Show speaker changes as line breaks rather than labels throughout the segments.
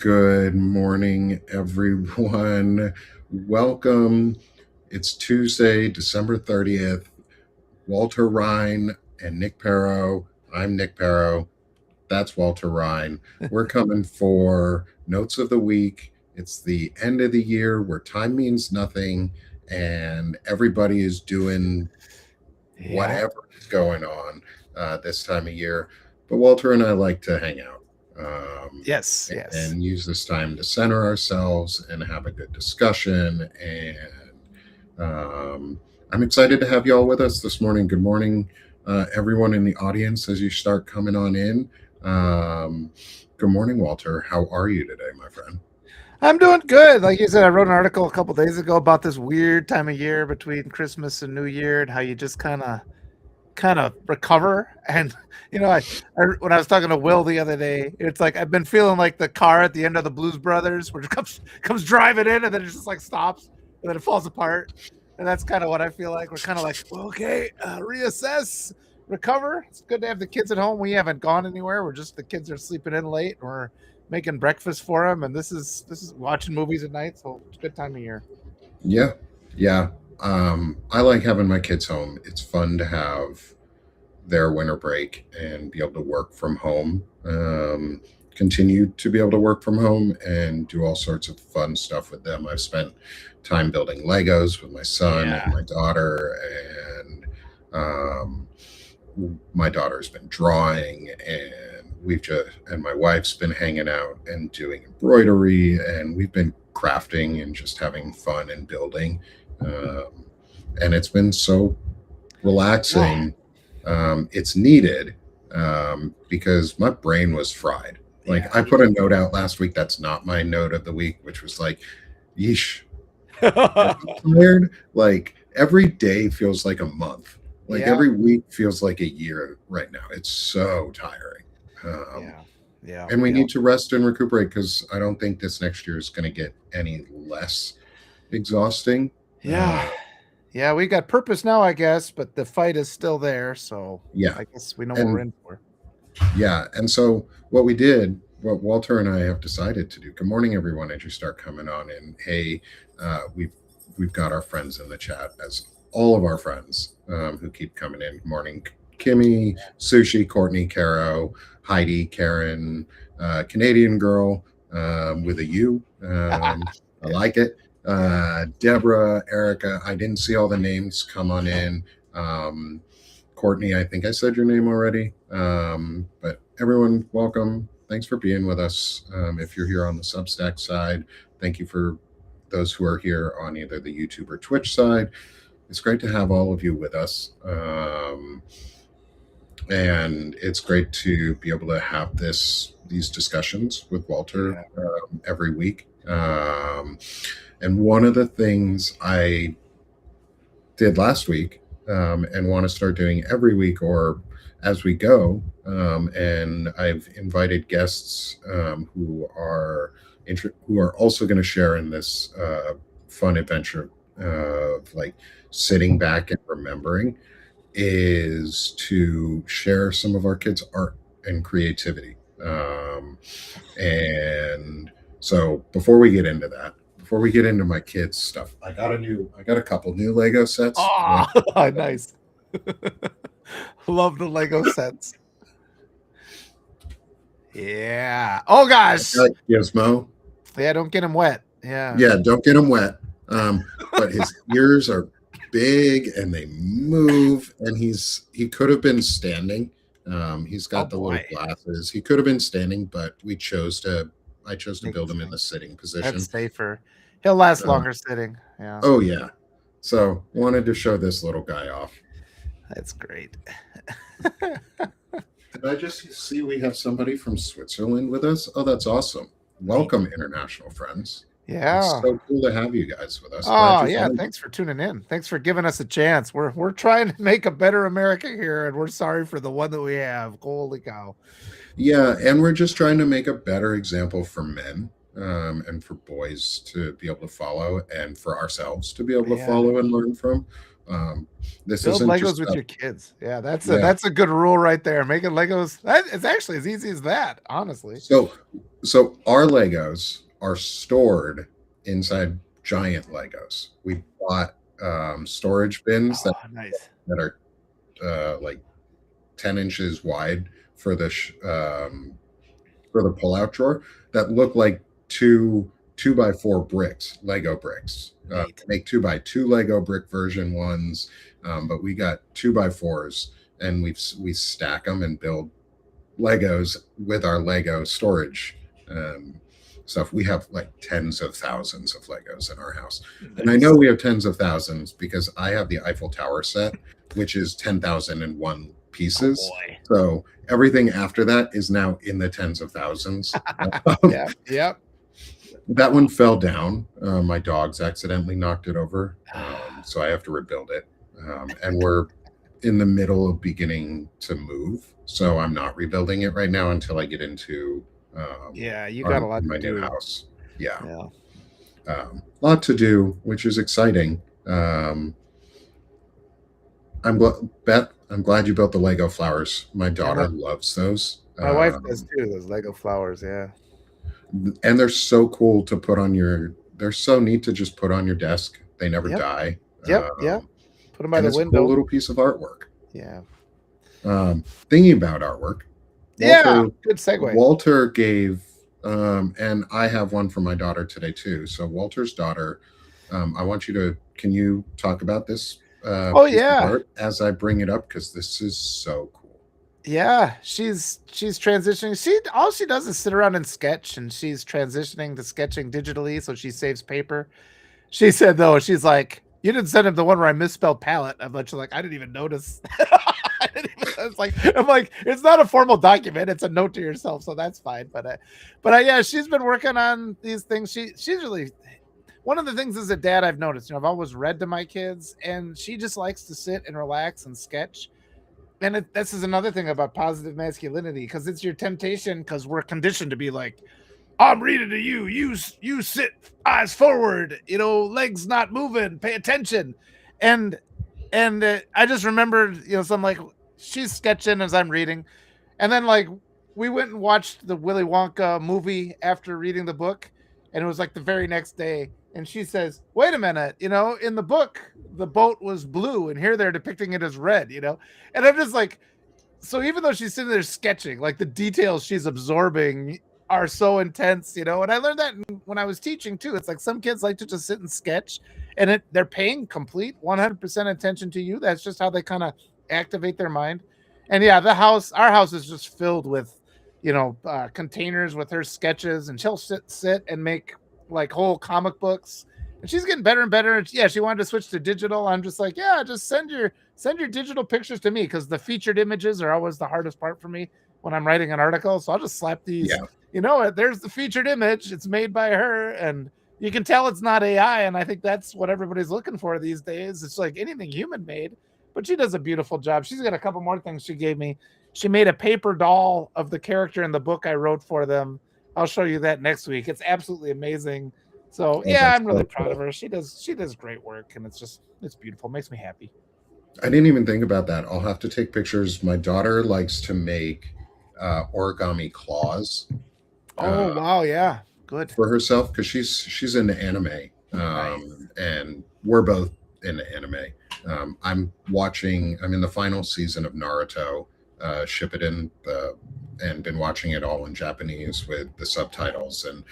Good morning, everyone. Welcome. It's Tuesday, December 30th. Walter Rhein and Nick Paro. I'm Nick Paro. That's Walter Rhein. We're coming for Notes of the Week. It's the end of the year where time means nothing and everybody is doing
Yeah.
whatever is going on this time of year. But Walter and I like to hang out
Yes. Yes.
and use this time to center ourselves and have a good discussion. And I'm excited to have you all with us this morning. Good morning, everyone in the audience, as you start coming on in. Good morning, Walter. How are you today, my friend?
I'm doing good. Like you said, I wrote an article a couple days ago about this weird time of year between Christmas and New Year and how you just kind of recover. And I when I was talking to Will the other day, it's like I've been feeling like the car at the end of the Blues Brothers, where it comes driving in and then it just like stops and then it falls apart. And that's kind of what I feel like. We're kind of like, well, okay, reassess, recover. It's good to have the kids at home. We haven't gone anywhere. The kids are sleeping in late. And we're making breakfast for them, and this is watching movies at night. So it's a good time of year.
Yeah, yeah. I like having my kids home. It's fun to have their winter break and be able to work from home. Continue to be able to work from home and do all sorts of fun stuff with them. I've spent time building Legos with my son and
Yeah.
my daughter, and um, my daughter's been drawing, and my wife's been hanging out and doing embroidery, and we've been crafting and just having fun and building. Um, and it's been so
Oh,
relaxing. It's needed because my brain was fried. Like,
yeah.
I put a note out last week. That's not my note of the week, which was like, yeesh, I'm tired. Like, every day feels like a month. Like,
Yeah.
every week feels like a year right now. It's so tiring. Um,
Yeah. Yeah.
and we
Yeah.
need to rest and recuperate because I don't think this next year is going to get any less exhausting.
Yeah.
Uh,
Yeah. We got purpose now, I guess, but the fight is still there. So
yeah.
I guess we know what we're
And
in for.
Yeah. And so what Walter and I have decided to do, good morning, everyone, as you start coming on in. Hey, we've got our friends in the chat, as all of our friends who keep coming in. Good morning, Kimmy, Sushi, Courtney, Caro, Heidi, Karen, Canadian girl with a U. I like it.
Yeah.
Deborah, Erica. I didn't see all the names come on in. Um, Courtney, I think I said your name already. But everyone, welcome. Thanks for being with us. If you're here on the Substack side, thank you for those who are here on either the YouTube or Twitch side. It's great to have all of you with us. And it's great to be able to have these discussions with Walter
Yeah.
every week. And one of the things I did last week and want to start doing every week or as we go. And I've invited guests who are also going to share in this fun adventure of like sitting back and remembering is to share some of our kids' art and creativity. And so before we get into my kids stuff, I got a couple new Lego sets.
Oh, nice. Love the Lego sets. Yeah. Oh
I
gosh.
got Gizmo.
Yeah. Don't get them wet. Yeah.
Yeah, don't get him wet. But his ears are big and they move, and he could have been standing. He's
Oh
got the little
boy.
glasses. He could have been standing, but I chose to
Make
build
it
him in
stink.
the sitting
That's
position.
safer. He'll last
Uh,
longer sitting. Yeah.
oh yeah. So wanted to show this little guy off.
That's great.
Did I just see we have somebody from Switzerland with us? Oh, that's awesome.
Neat.
Welcome, international friends. It's
Yeah.
so cool to have you guys with us. Glad
Oh
you
yeah.
found.
Thanks for tuning in. Thanks for giving us a chance. We're trying to make a better America here, and we're sorry for the one that we have. Holy cow.
Yeah, and we're just trying to make a better example for men and for boys to be able to follow, and for ourselves to be able to
Yeah.
follow and learn from. This
Build
isn't
Legos
just
with
about,
your kids. Yeah, that's
yeah.
a good rule right there. Making Legos, it's actually as easy as that, honestly.
So our Legos are stored inside giant Legos. We bought storage bins
Oh, nice.
that are like 10 inches wide for for the pull-out drawer that look like two by four bricks, Lego bricks.
Neat.
Make two by two Lego brick version ones, but we got two by fours, and we stack them and build Legos with our Lego storage stuff. We have like tens of thousands of Legos in our house, and I know
Nice.
we have tens of thousands because I have the Eiffel Tower set, which is 10,001
Oh
pieces.
boy.
So everything after that is now in the tens of thousands.
Yeah. Yep.
That one fell down. My dogs accidentally knocked it over, so I have to rebuild it. And we're in the middle of beginning to move, so I'm not rebuilding it right now until I get into
Yeah, you got a lot
my
to
new
do.
house. Yeah,
Yeah.
lot to do, which is exciting. Beth, I'm glad you built the Lego flowers. My
Yeah,
daughter loves those.
my wife does too, those Lego flowers, yeah.
And they're so cool to put on your. They're so neat to just put on your desk. They never
Yep.
die.
Yep. Put them by
And
the
it's a cool
window.
little piece of artwork.
Yeah.
Thinking about artwork,
Yeah.
Walter
Good segue.
Walter gave, and I have one for my daughter today too. So Walter's daughter, I want you to. Can you talk about this
Oh
piece of
yeah.
art as I bring it up because this is so cool.
Yeah, she's transitioning. All she does is sit around and sketch, and she's transitioning to sketching digitally, so she saves paper. She said though, she's like, you didn't send him the one where I misspelled palette. I'm like, I didn't even notice. I'm like, it's not a formal document; it's a note to yourself, so that's fine. Yeah, she's been working on these things. She's really one of the things as a dad I've noticed. I've always read to my kids, and she just likes to sit and relax and sketch. And this is another thing about positive masculinity, because it's your temptation, because we're conditioned to be like, I'm reading to you. You sit eyes forward, legs not moving, pay attention. And I just remembered, so I'm like, she's sketching as I'm reading. And then like we went and watched the Willy Wonka movie after reading the book, and it was like the very next day. And she says, wait a minute, in the book, the boat was blue, and here they're depicting it as red, And I'm just like, so even though she's sitting there sketching, like the details she's absorbing are so intense, And I learned that when I was teaching too. It's like some kids like to just sit and sketch, and they're paying complete 100% attention to you. That's just how they kind of activate their mind. And yeah, our house is just filled with, containers with her sketches, and she'll sit and make like whole comic books. And she's getting better and better. And yeah, she wanted to switch to digital. I'm just like, yeah, just send your digital pictures to me, because the featured images are always the hardest part for me when I'm writing an article. So I'll just slap these, there's the featured image. It's made by her, and you can tell it's not AI. And I think that's what everybody's looking for these days. It's like anything human made, but she does a beautiful job. She's got a couple more things she gave me. She made a paper doll of the character in the book I wrote for them. I'll show you that next week. It's absolutely amazing. So yeah, I'm really proud of her. She does great work, and it's beautiful. It makes me happy.
I didn't even think about that. I'll have to take pictures. My daughter likes to make origami claws.
Oh wow, yeah, good
for herself because she's into anime,
nice.
and we're both into anime. I'm in the final season of Naruto, Shippuden, and been watching it all in Japanese with the subtitles. And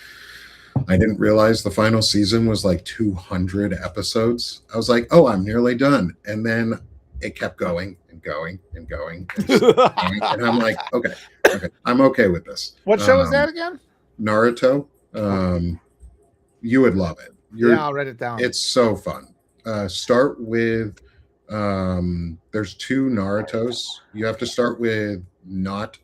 I didn't realize the final season was like 200 episodes. I was like, oh, I'm nearly done. And then it kept going and going and going. And I'm like, okay, I'm okay with this.
What show is that again?
Naruto. You would love it.
Yeah, I'll write it down.
It's so fun. Start with there's two Narutos. You have to start with not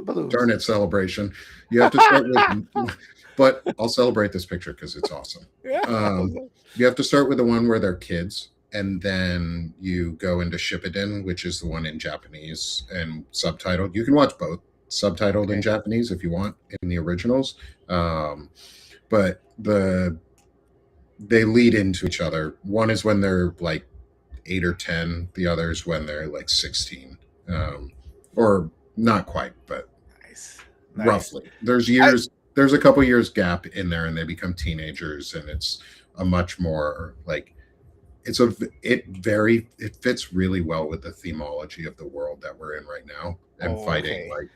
balloons.
Darn it, celebration. You have to start with but I'll celebrate this picture because it's awesome. You have to start with the one where they're kids, and then you go into Shippuden, which is the one in Japanese and subtitled. You can watch both subtitled in Japanese if you want in the originals, but they lead into each other. One is when they're like 8 or 10. The others when they're like 16, or not quite, but
Nice.
roughly. There's
I,
years. There's a couple years gap in there, and they become teenagers, and it's a much more like it's a it fits really well with the themology of the world that we're in right now and fighting
okay.
like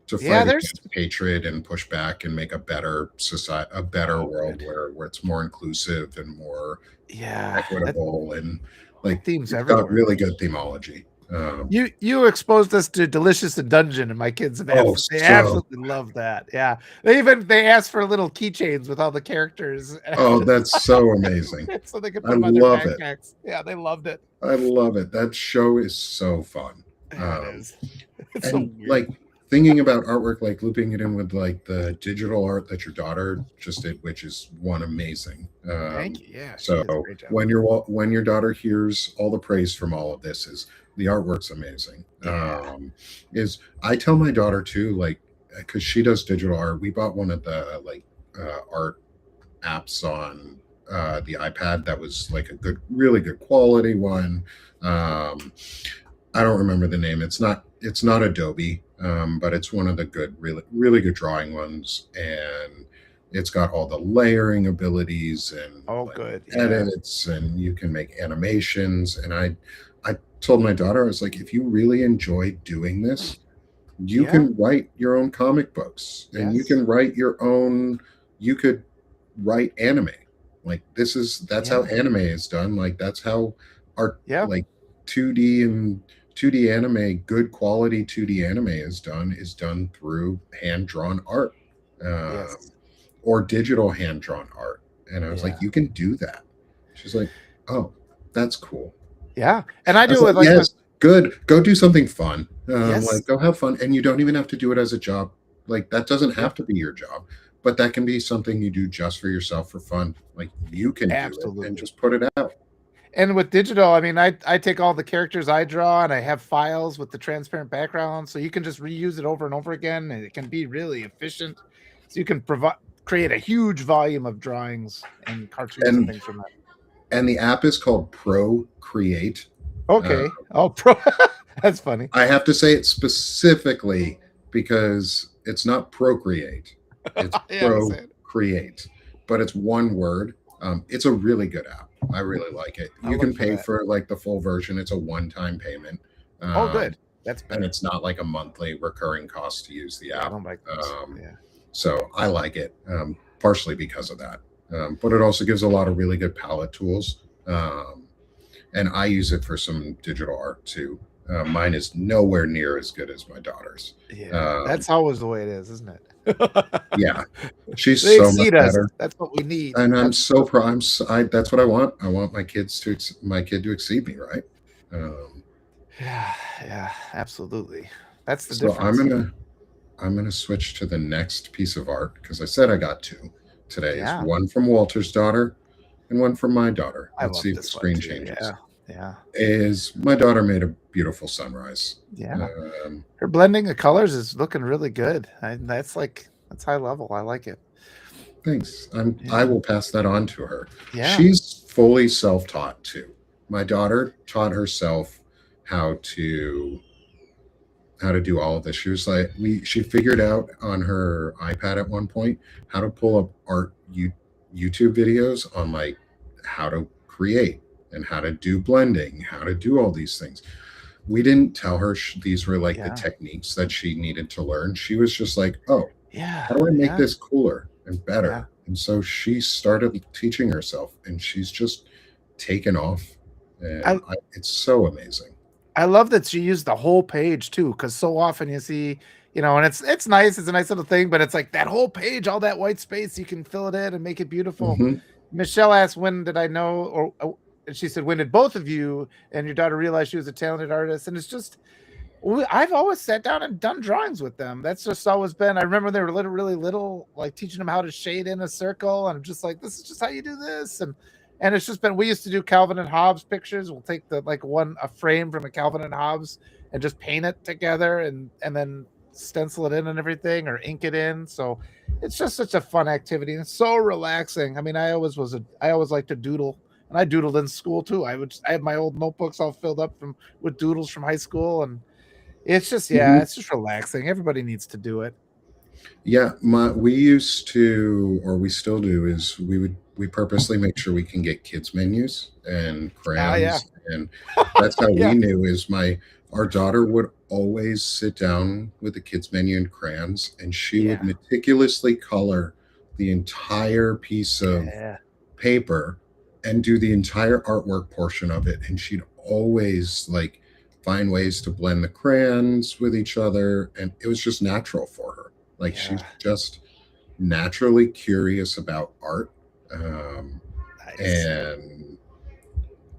to
Yeah,
fight
there's.
against hatred and push back and make a better society, a better
Oh,
world
good.
where it's more inclusive and more
Yeah, that
equitable and like
theme's
it's got
everywhere.
really good themology.
You exposed us to Delicious and Dungeon, and my kids have
Oh,
they
so
absolutely love that. Yeah, they asked for little keychains with all the characters,
oh, that's so amazing.
so they could
I
put them on their
love it.
backpacks. Yeah, they loved it.
I love it. That show is so fun.
Yeah, it
Um,
is. It's so
and
weird.
like thinking about artwork, like looping it in with like the digital art that your daughter just did, which is one amazing.
Thank you. Yeah, she
So
does a great job.
when your daughter hears all the praise from all of this, is the artwork's amazing.
Yeah.
Is I tell my daughter too, like because she does digital art. We bought one of the like art apps on the iPad that was like a good, really good quality one. Um, I don't remember the name. It's not Adobe, but it's one of the good, really good drawing ones, and it's got all the layering abilities and
Oh,
like
good. Yeah.
edits, and you can make animations. And I told my daughter, I was like, if you really enjoy doing this, you
Yeah.
can write your own comic books, and you
Yes.
can write your own. You could write anime. Like that's how
Yeah.
anime is done. Like that's how art
Yeah.
like 2D and 2D anime, good quality 2D anime is done through hand drawn art, um,
Yes.
or digital hand drawn art. And I was
Yeah.
like, you can do that. She's like, oh, that's cool.
Yeah. And I
I was
do it
like,
with like my.
yes, good. Go do something fun.
Yes.
Like go have fun, and you don't even have to do it as a job. Like that doesn't
Yeah.
have to be your job, but that can be something you do just for yourself for fun. Like you can do it and
Absolutely.
just put it out.
And with digital, I mean, I take all the characters I draw and I have files with the transparent background, so you can just reuse it over and over again, and it can be really efficient. So you can create a huge volume of drawings and cartoons and
And
things from that.
the app is called Procreate. Uh,
Okay. Oh, pro. That's funny.
I have to say it specifically because it's not Procreate, it's
Yeah, I'm saying.
Procreate, but it's one word. It's a really good app. I really like it.
I'll
You
look
can
for
pay
that.
for like the full version. It's a one-time payment,
Oh,
um,
good. That's
and
better.
it's not like a monthly recurring cost to use the
Yeah, I
app.
don't like those. Yeah.
So I like it, partially because of that. But it also gives a lot of really good palette tools. And I use it for some digital art too. Mine is nowhere near as good as my daughter's.
Yeah.
Um,
That's always the way it is, isn't it?
yeah, she's
They
so much
exceed us.
better,
That's what we need.
and I'm
That's
so proud. That's what I want. I want my kid to exceed me, right? Um,
yeah, yeah, absolutely. That's the
so
difference.
I'm gonna switch to the next piece of art because I said I got two today. Is
Yeah,
one from Walter's daughter and one from my daughter.
I
Let's
love
see if the
this one
screen
too.
changes.
Yeah, yeah,
Is my daughter made a beautiful sunrise.
yeah.
Um,
Her blending of colors is looking really good. That's high level. I like it.
Thanks. I
Yeah,
will pass that on to her.
yeah,
She's fully self-taught too. My daughter taught herself how to do all of this. She was like she figured out on her iPad at one point how to pull up YouTube videos on like how to create and how to do blending, how to do all these things. We didn't tell her these were like the
yeah,
techniques that she needed to learn. She was just like, "Oh,
yeah,
how do I make
yeah,
this cooler and
yeah.
better?" And so she started teaching herself, and she's just taken off.
I
It's so amazing.
I love that she used the whole page too, because so often you see, and it's nice. It's a nice little thing, but it's like that whole page, all that white space, you can fill it in and make it beautiful.
Hmm.
Michelle asked, "When did I know?" And she said, "When did both of you and your daughter realize she was a talented artist?" And it's just, I've always sat down and done drawings with them. That's just always been. I remember they were really little, like teaching them how to shade in a circle, and I'm just like, "This is just how you do this." And it's just been. We used to do Calvin and Hobbes pictures. We'll take a frame from a Calvin and Hobbes and just paint it together, and then stencil it in and everything, or ink it in. So it's just such a fun activity, and it's so relaxing. I mean, I always like to doodle and I doodled in school too. I have my old notebooks all filled up with doodles from high school, and it's just
Mhm.
it's just relaxing. Everybody needs to do it.
Yeah, we used to, or we still do, is we purposely make sure we can get kids menus and
Oh yeah,
crayons, and that's how we
yeah,
knew. Is our daughter would always sit down with the kids menu and crayons, and she would
yeah,
meticulously color the entire piece of
yeah,
paper and do the entire artwork portion of it, and she'd always like find ways to blend the crayons with each other, and it was just natural for her. Like she's
yeah.
just naturally curious about art. um,
Nice.
and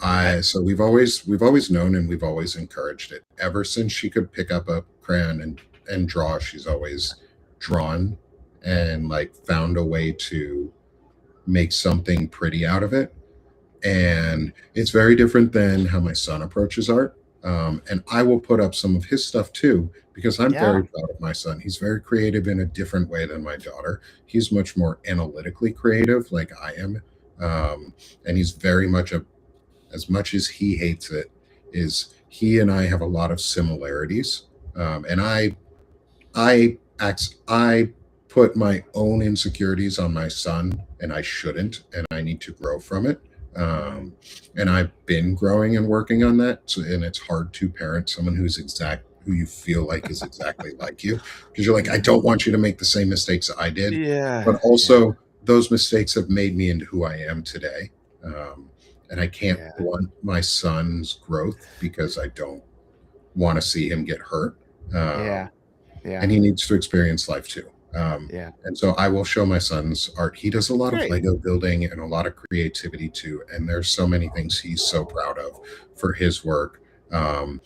I,
I so we've always known, and we've always encouraged it ever since she could pick up a crayon and draw. She's always drawn and like found a way to make something pretty out of it. And it's very different than how my son approaches art. And I will put up some of his stuff too, because I'm
yeah,
very proud of my son. He's very creative in a different way than my daughter. He's much more analytically creative, like I am. And he's very much as much as he hates it, is he and I have a lot of similarities. And I put my own insecurities on my son, and I shouldn't, and I need to grow from it.
mm,
Um, and I've been growing and working on that. So, and it's hard to parent someone who you feel like is exactly like you, because you're like, I don't want you to make the same mistakes I did, but
yeah, yeah,
also those mistakes have made me into who I am today. Um, and I can't
yeah,
blunt my son's growth because I don't want to see him get hurt.
yeah,
Um,
yeah,
and he needs to experience life too.
yeah.
And so I will show my son's art. He does a lot of
Great.
Lego building and a lot of creativity too. And there's so many things he's so proud of for his work. Um,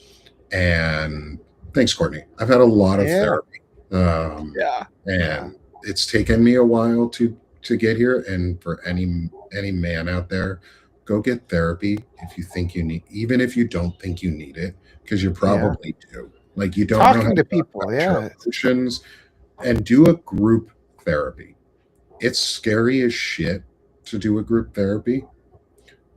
and thanks, Courtney. I've had a lot of
Yeah,
therapy,
yeah, yeah,
and it's taken me a while to get here. And for any man out there, go get therapy if you think you need, even if you don't think you need it, because you
yeah.
probably do. Like you don't know how
Talking
to
to
talk
people,
about your
yeah,
emotions, and do a group therapy. It's scary as shit to do a group therapy,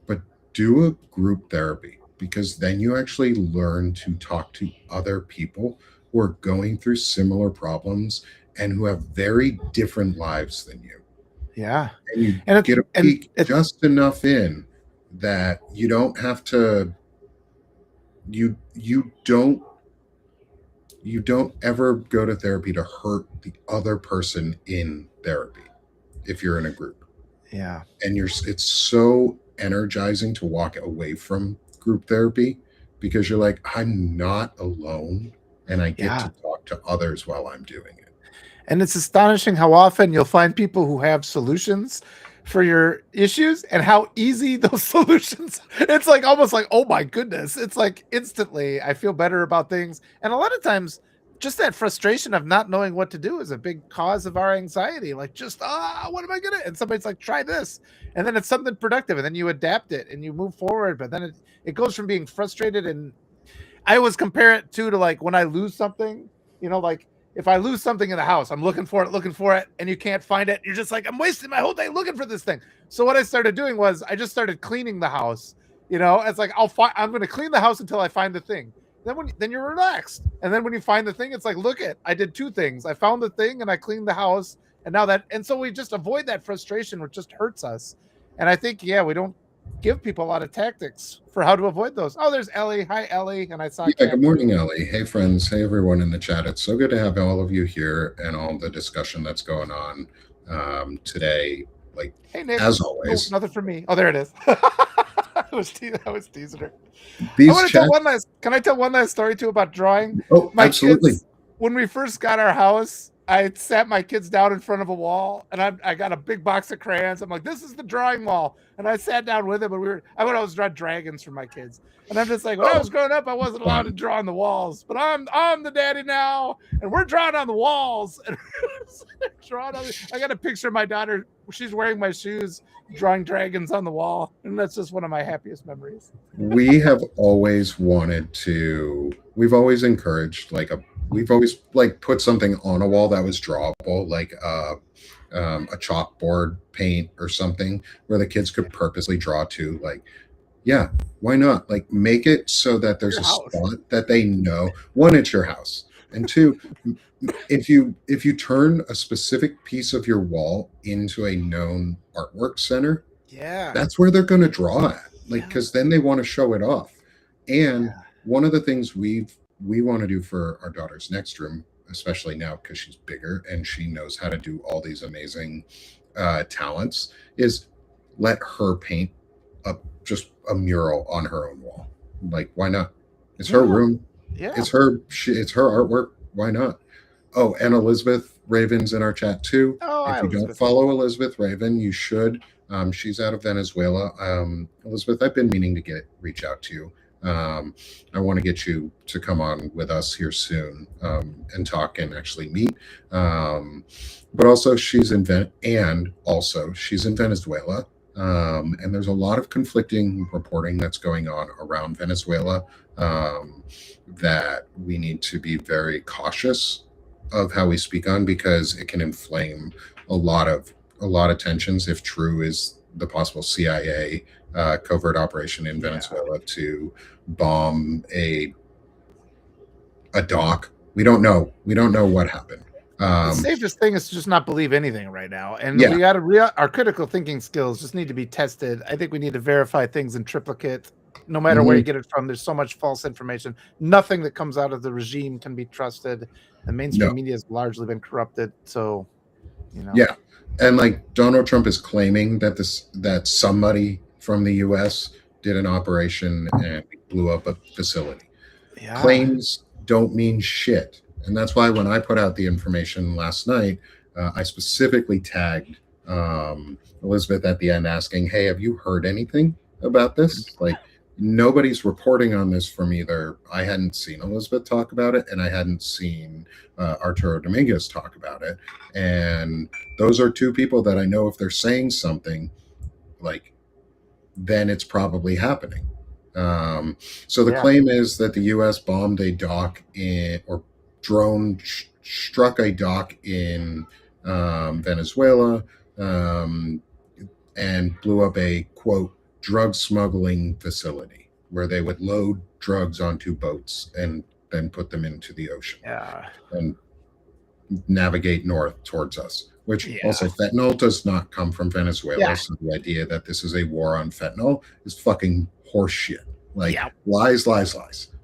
but do a group therapy, because then you actually learn to talk to other people who are going through similar problems and who have very different lives than you.
yeah.
And you
And
get a
and
peek
it,
just enough in that you don't have to you don't ever go to therapy to hurt the other person in therapy if you're in a group.
yeah,
And it's so energizing to walk away from group therapy, because you're like, I'm not alone, and I get to
yeah.
talk to others while I'm doing it.
And it's astonishing how often you'll find people who have solutions for your issues and how easy those solutions. It's like almost like, oh my goodness. It's like instantly I feel better about things. And a lot of times just that frustration of not knowing what to do is a big cause of our anxiety. Like just what am I gonna? And somebody's like, try this, and then it's something productive, and then you adapt it and you move forward. But then it goes from being frustrated, and I always compare it to like when I lose something, like if I lose something in the house, I'm looking for it, and you can't find it. You're just like, I'm wasting my whole day looking for this thing. So what I started doing was I just started cleaning the house. It's like I'm going to clean the house until I find the thing. Then you're relaxed, and then when you find the thing, it's like, look it, I did two things. I found the thing and I cleaned the house, and so we just avoid that frustration, which just hurts us. And I think we don't give people a lot of tactics for how to avoid those. Oh, there's Ellie. Hi, Ellie. And I saw
Yeah, good
Cat too.
morning, Ellie. Hey, friends. Hey, everyone in the chat. It's so good to have all of you here and all the discussion that's going on today. Like,
Hey, Nick.
as
Oh,
always,
nothing for me. Oh, there it is. I was teasing her. I
these
want to tell
chats.
one last. Can I tell one last story too about drawing?
Oh,
My
absolutely.
kids, when we first got our house, I sat my kids down in front of a wall, and I got a big box of crayons. I'm like, this is the drawing wall, and I sat down with them, and I would always draw dragons for my kids, and I'm just like, when I
Oh,
was growing up, I wasn't allowed to
fun.
draw on the walls, but I'm the daddy now, and we're drawing on the walls, and drawing on. I got a picture of my daughter. She's wearing my shoes, drawing dragons on the wall, and that's just one of my happiest memories.
We have always wanted to, we've always encouraged, we've always like put something on a wall that was drawable, like a chalkboard paint or something where the kids could purposely draw to. Like, yeah, why not? Like, make it so that there's
Your
a
house.
spot that they know. One, it's your house, and two, if you turn a specific piece of your wall into a known artwork center,
Yeah.
that's where they're going to draw at. Like,
Yeah.
because then they want to show it off. And
Yeah.
one of the things we want to do for our daughter's next room, especially now because she's bigger and she knows how to do all these amazing talents, is let her paint just a mural on her own wall. Like, why not? It's her
Yeah.
room.
Yeah.
It's her artwork. Why not? Oh, and Elizabeth Raven's in our chat too.
Oh,
If
I
you
was
don't follow Elizabeth Raven, you should. She's out of Venezuela. Elizabeth, I've been meaning to reach out to you. I want to get you to come on with us here soon and talk and actually meet. But also, she's in Venezuela. And there's a lot of conflicting reporting that's going on around Venezuela that we need to be very cautious of how we speak on, because it can inflame a lot of tensions if true is the possible CIA covert operation in Venezuela to bomb a dock. We don't know what happened.
The safest thing is to just not believe anything right now, and
Yeah.
we got our critical thinking skills just need to be tested. I think we need to verify things in triplicate, no matter where you get it from. There's so much false information. Nothing that comes out of the regime can be trusted. The mainstream media has largely been corrupted. So,
yeah, and like Donald Trump is claiming that somebody from the U.S. did an operation and blew up a facility.
Yeah.
Claims don't mean shit. And that's why when I put out the information last night, I specifically tagged Elizabeth at the end asking, hey, have you heard anything about this? Like, nobody's reporting on this from either. I hadn't seen Elizabeth talk about it, and I hadn't seen Arturo Dominguez talk about it. And those are two people that I know if they're saying something, like, then it's probably happening. So the claim is that the U.S. bombed a dock or drone struck a dock in Venezuela and blew up a, quote, drug smuggling facility where they would load drugs onto boats and then put them into the ocean and navigate north towards us. Which also, fentanyl does not come from Venezuela. So the idea that this is a war on fentanyl is fucking horseshit. Like, lies.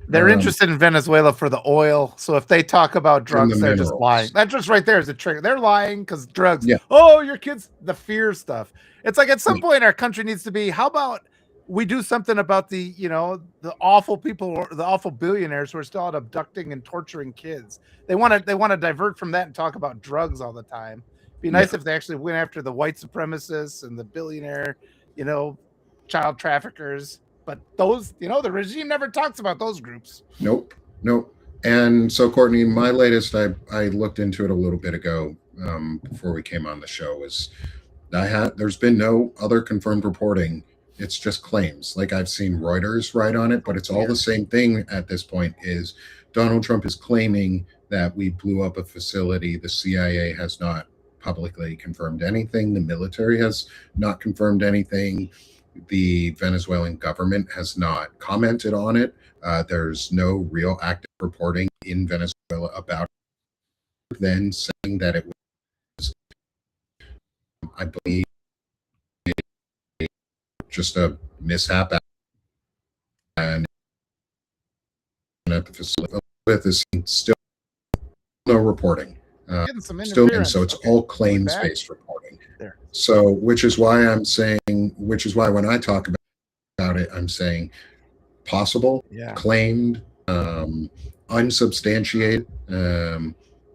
They're interested in Venezuela for the oil. So if they talk about drugs, they're just lying. That just right there is a trigger. They're lying because drugs.
Yeah.
Oh, your kids, the fear stuff. It's like at some point our country needs to be, how about we do something about the awful people, the awful billionaires who are still out abducting and torturing kids. They want to divert from that and talk about drugs all the time. Be nice if they actually went after the white supremacists and the billionaire, child traffickers. But those, the regime never talks about those groups.
Nope. And so, Courtney, my latest, I looked into it a little bit ago before we came on the show, is there's been no other confirmed reporting. It's just claims. Like, I've seen Reuters write on it, but it's all the same thing at this point. Is Donald Trump is claiming that we blew up a facility. The CIA has not publicly confirmed anything. The military has not confirmed anything. The Venezuelan government has not commented on it. There's no real active reporting in Venezuela about it, then saying that it was, I believe, just a mishap and at the facility. With this, still no reporting. So it's all claims-based reporting. So, which is why when I talk about it, I'm saying possible, claimed, unsubstantiated,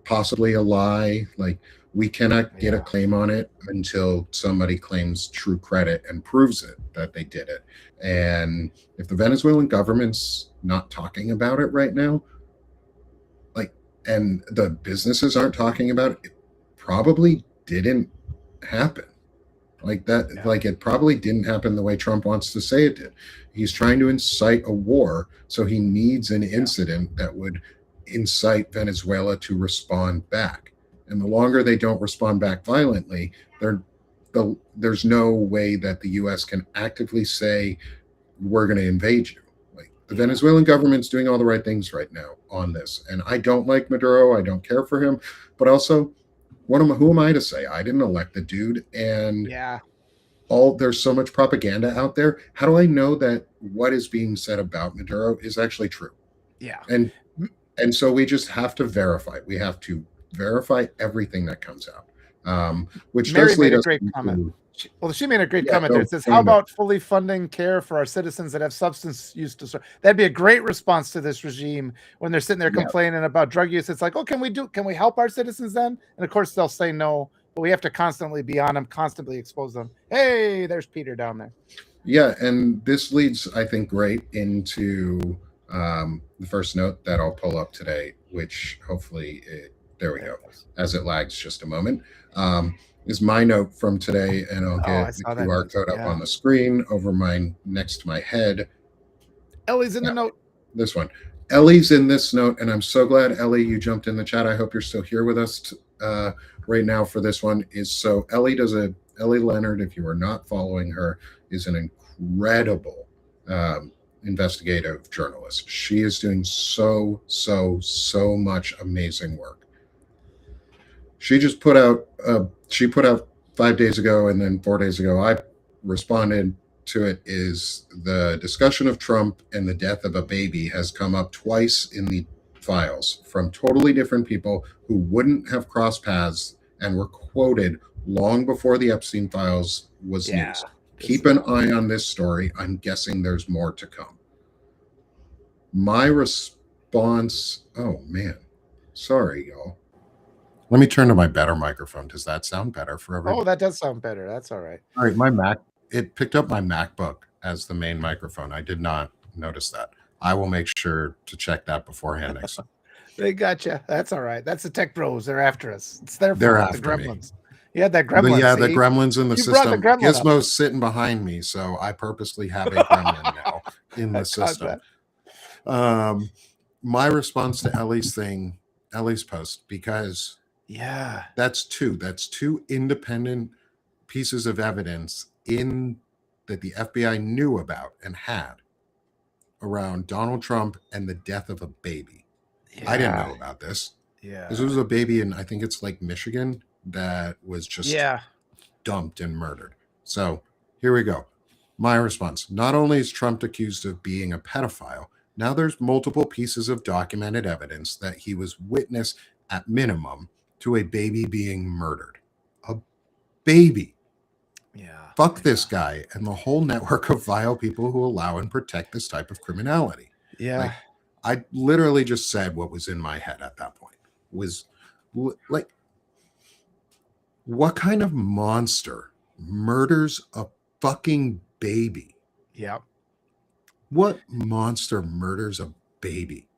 possibly a lie. Like, we cannot get a claim on it until somebody claims true credit and proves it that they did it. And if the Venezuelan government's not talking about it right now, and the businesses aren't talking about it, it probably didn't happen. Like that, it probably didn't happen the way Trump wants to say it did. He's trying to incite a war, so he needs an incident that would incite Venezuela to respond back. And the longer they don't respond back violently, there's no way that the U.S. can actively say, we're going to invade you. Like, the Venezuelan government's doing all the right things right now on this. And I don't like Maduro. I don't care for him. But also, who am I to say? I didn't elect the dude. And
Yeah.
there's so much propaganda out there. How do I know that what is being said about Maduro is actually true?
Yeah.
And so we just have to verify. We have to verify everything that comes out, which
Mary
does lead
made a
us
great
to,
comment. She made a great
yeah,
comment there.
go,
It says,
go
how
on, Mary.
about fully funding care for our citizens that have substance use disorder? That'd be a great response to this regime when they're sitting there
Yeah.
complaining about drug use. It's like, oh, can we help our citizens then? And of course they'll say no, but we have to constantly be on them, constantly expose them. Hey, there's Peter down there.
Yeah, and this leads, I think, great into the first note that I'll pull up today, which hopefully, there we go, as it lags just a moment, is my note from today, and I'll
I
get the
saw that
QR
note.
code up
Yeah.
on the screen over next to my head.
Ellie's in the note.
This one. Ellie's in this note, and I'm so glad, Ellie, you jumped in the chat. I hope you're still here with us right now for this one. Ellie Leonard, if you are not following her, is an incredible investigative journalist. She is doing so much amazing work. She just put out 5 days ago, and then 4 days ago I responded to it, is the discussion of Trump and the death of a baby has come up twice in the files from totally different people who wouldn't have crossed paths and were quoted long before the Epstein files was news. Keep an eye on this story. I'm guessing there's more to come. My response, oh man, sorry, y'all. Let me turn to my better microphone. Does that sound better for everybody?
Oh, that does sound better. That's all right.
All right, it picked up my MacBook as the main microphone. I did not notice that. I will make sure to check that beforehand next time.
They got you. That's all right. That's the tech bros. They're after us. It's their
They're
fault.
after
The gremlins.
me.
Yeah, that gremlin.
The gremlins in the
You brought the
system.
gremlin up.
Gizmo's sitting behind me, so I purposely have a gremlin now in the system. My response to Ellie's post, because that's two independent pieces of evidence that the FBI knew about and had around Donald Trump and the death of a baby. I didn't know about this. This was a baby in, I think it's like Michigan, that was just dumped and murdered. So here we go. My response. Not only is Trump accused of being a pedophile, now there's multiple pieces of documented evidence that he was witness, at minimum, to a baby being murdered. A baby. Fuck this guy and the whole network of vile people who allow and protect this type of criminality. Like, I literally just said what was in my head at that point. Was like, what kind of monster murders a fucking baby? What monster murders a baby?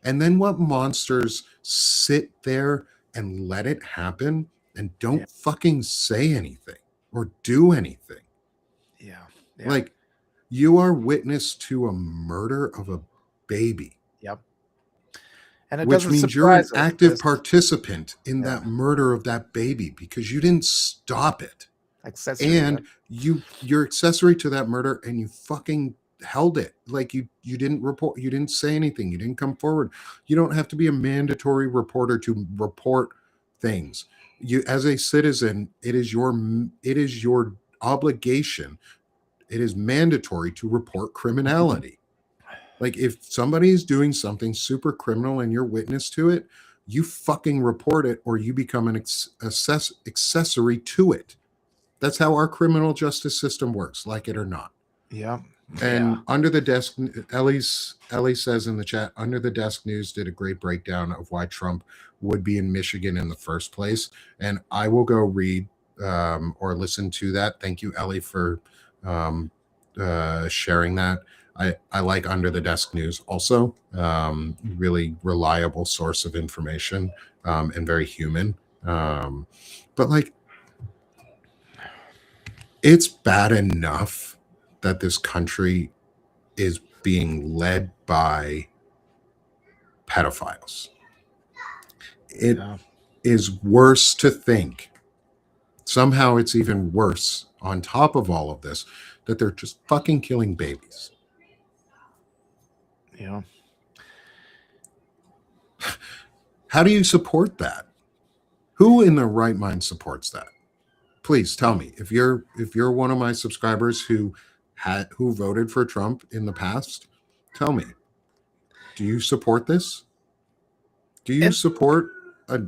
And then what monsters sit there and let it happen and don't fucking say anything or do anything? Like, you are witness to a murder of a baby.
And it
which means you're an active participant in that murder of that baby because you didn't stop it. And you're accessory to that murder, and you fucking held it. Like, you didn't report, you didn't say anything, you didn't come forward. You don't have to be a mandatory reporter to report things. You, as a citizen, it is your obligation, it is mandatory to report criminality. Like, if somebody is doing something super criminal and you're witness to it, you fucking report it, or you become an accessory to it. That's how our criminal justice system works, like it or not. And Under the Desk, Ellie says in the chat, Under the Desk News did a great breakdown of why Trump would be in Michigan in the first place. And I will go read or listen to that. Thank you, Ellie, for sharing that. I like Under the Desk News also. Really reliable source of information, and very human. But like, it's bad enough that this country is being led by pedophiles. is worse to think. Somehow it's even worse on top of all of this that they're just fucking killing babies.
Yeah.
How do you support that? Who in their right mind supports that? Please tell me. If you're one of my subscribers who voted for Trump in the past, tell me. Do you support this? Do you
And
support a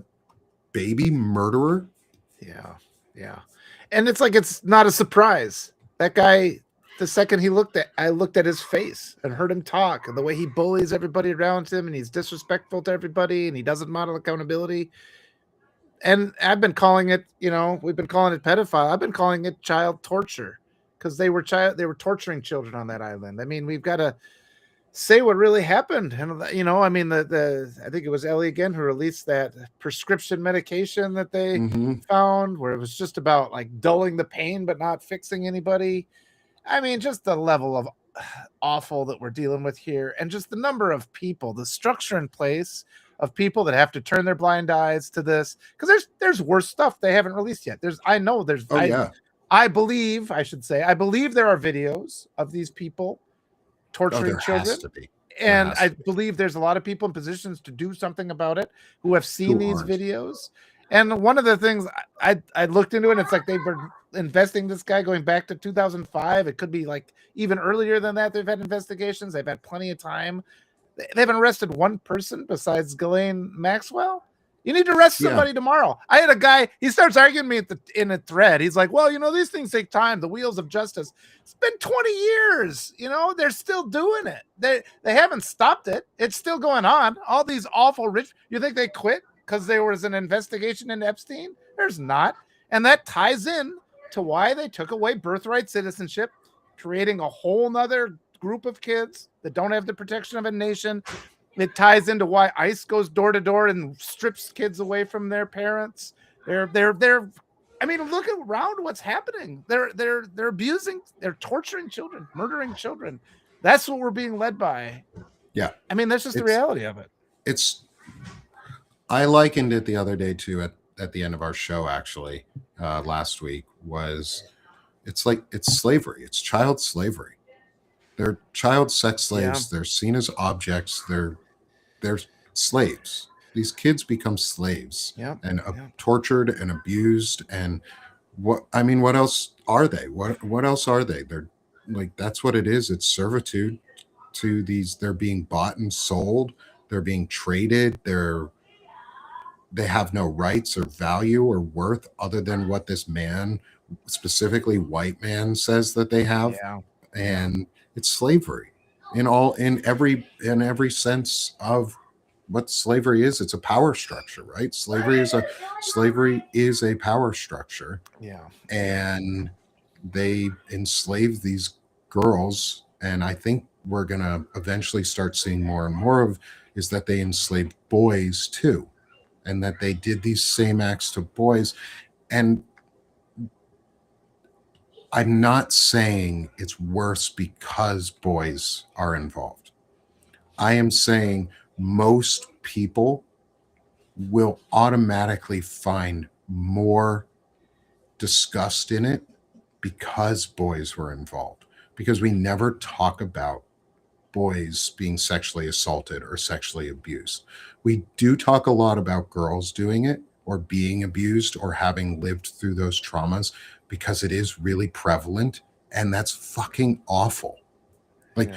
baby murderer?
yeah. Yeah. And it's like it's not a surprise. That guy, the second I looked at his face and heard him talk and the way he bullies everybody around him and he's disrespectful to everybody and he doesn't model accountability. And I've been calling it, we've been calling it pedophile. I've been calling it child torture because they were torturing children on that island. I mean, we've got to say what really happened. And I mean, I think it was Ellie again who released that prescription medication that they found, where it was just about like dulling the pain but not fixing anybody. I mean, just the level of awful that we're dealing with here, and just the number of people, the structure in place of people that have to turn their blind eyes to this, because there's worse stuff they haven't released yet. I believe there are videos of these people torturing children.
Has to be.
And I believe there's a lot of people in positions to do something about it who have seen these videos. And one of the things I looked into it, and it's like they were investing this guy going back to 2005. It could be like even earlier than that. They've had investigations. They've had plenty of time. They haven't arrested one person besides Ghislaine Maxwell. You need to arrest somebody tomorrow. I had a guy, he starts arguing me in a thread. He's like, well, these things take time. The wheels of justice. It's been 20 years. They're still doing it. They haven't stopped it. It's still going on. All these awful rich, you think they quit because there was an investigation into Epstein? There's not. And that ties in to why they took away birthright citizenship, creating a whole nother group of kids that don't have the protection of a nation. It ties into why ICE goes door to door and strips kids away from their parents. They're I mean, look around what's happening. They're abusing, they're torturing children, murdering children. That's what we're being led by.
Yeah.
I mean, that's just the reality of it.
I likened it the other day too at the end of our show, actually, last week, it's slavery. It's child slavery. They're child sex slaves. Yeah. They're seen as objects. They're slaves. These kids become slaves and tortured and abused. And what else are they? What else are they? They're like, that's what it is. It's servitude to these. They're being bought and sold. They're being traded. They have no rights or value or worth other than what this man, specifically white man, says that they have.
Yeah.
And it's slavery in every sense of what slavery is. It's a power structure, right? Slavery is a power structure.
Yeah.
And they enslave these girls. And I think we're going to eventually start seeing more and more of is that they enslave boys too. And that they did these same acts to boys. And I'm not saying it's worse because boys are involved. I am saying most people will automatically find more disgust in it because boys were involved. Because we never talk about boys being sexually assaulted or sexually abused. We do talk a lot about girls doing it or being abused or having lived through those traumas because it is really prevalent, and that's fucking awful. Like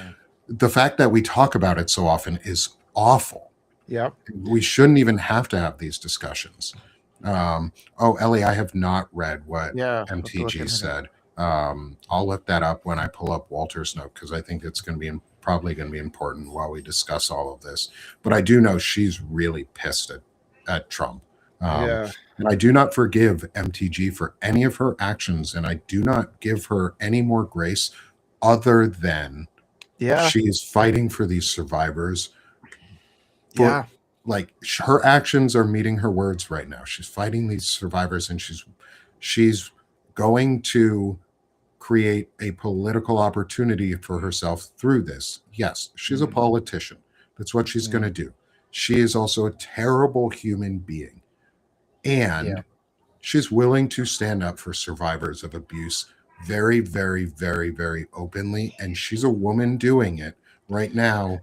the fact that we talk about it so often is awful.
Yeah.
We shouldn't even have to have these discussions. Ellie, I have not read what MTG said. I'll look that up when I pull up Walter's note because I think it's probably going to be important while we discuss all of this. But I do know she's really pissed at Trump. And I do not forgive MTG for any of her actions, and I do not give her any more grace other than she is fighting for these survivors. Like her actions are meeting her words right now. She's fighting these survivors, and she's going to create a political opportunity for herself through this. Yes, she's a politician. That's what she's going to do. She is also a terrible human being. And she's willing to stand up for survivors of abuse very, very, very, very openly. And she's a woman doing it right now,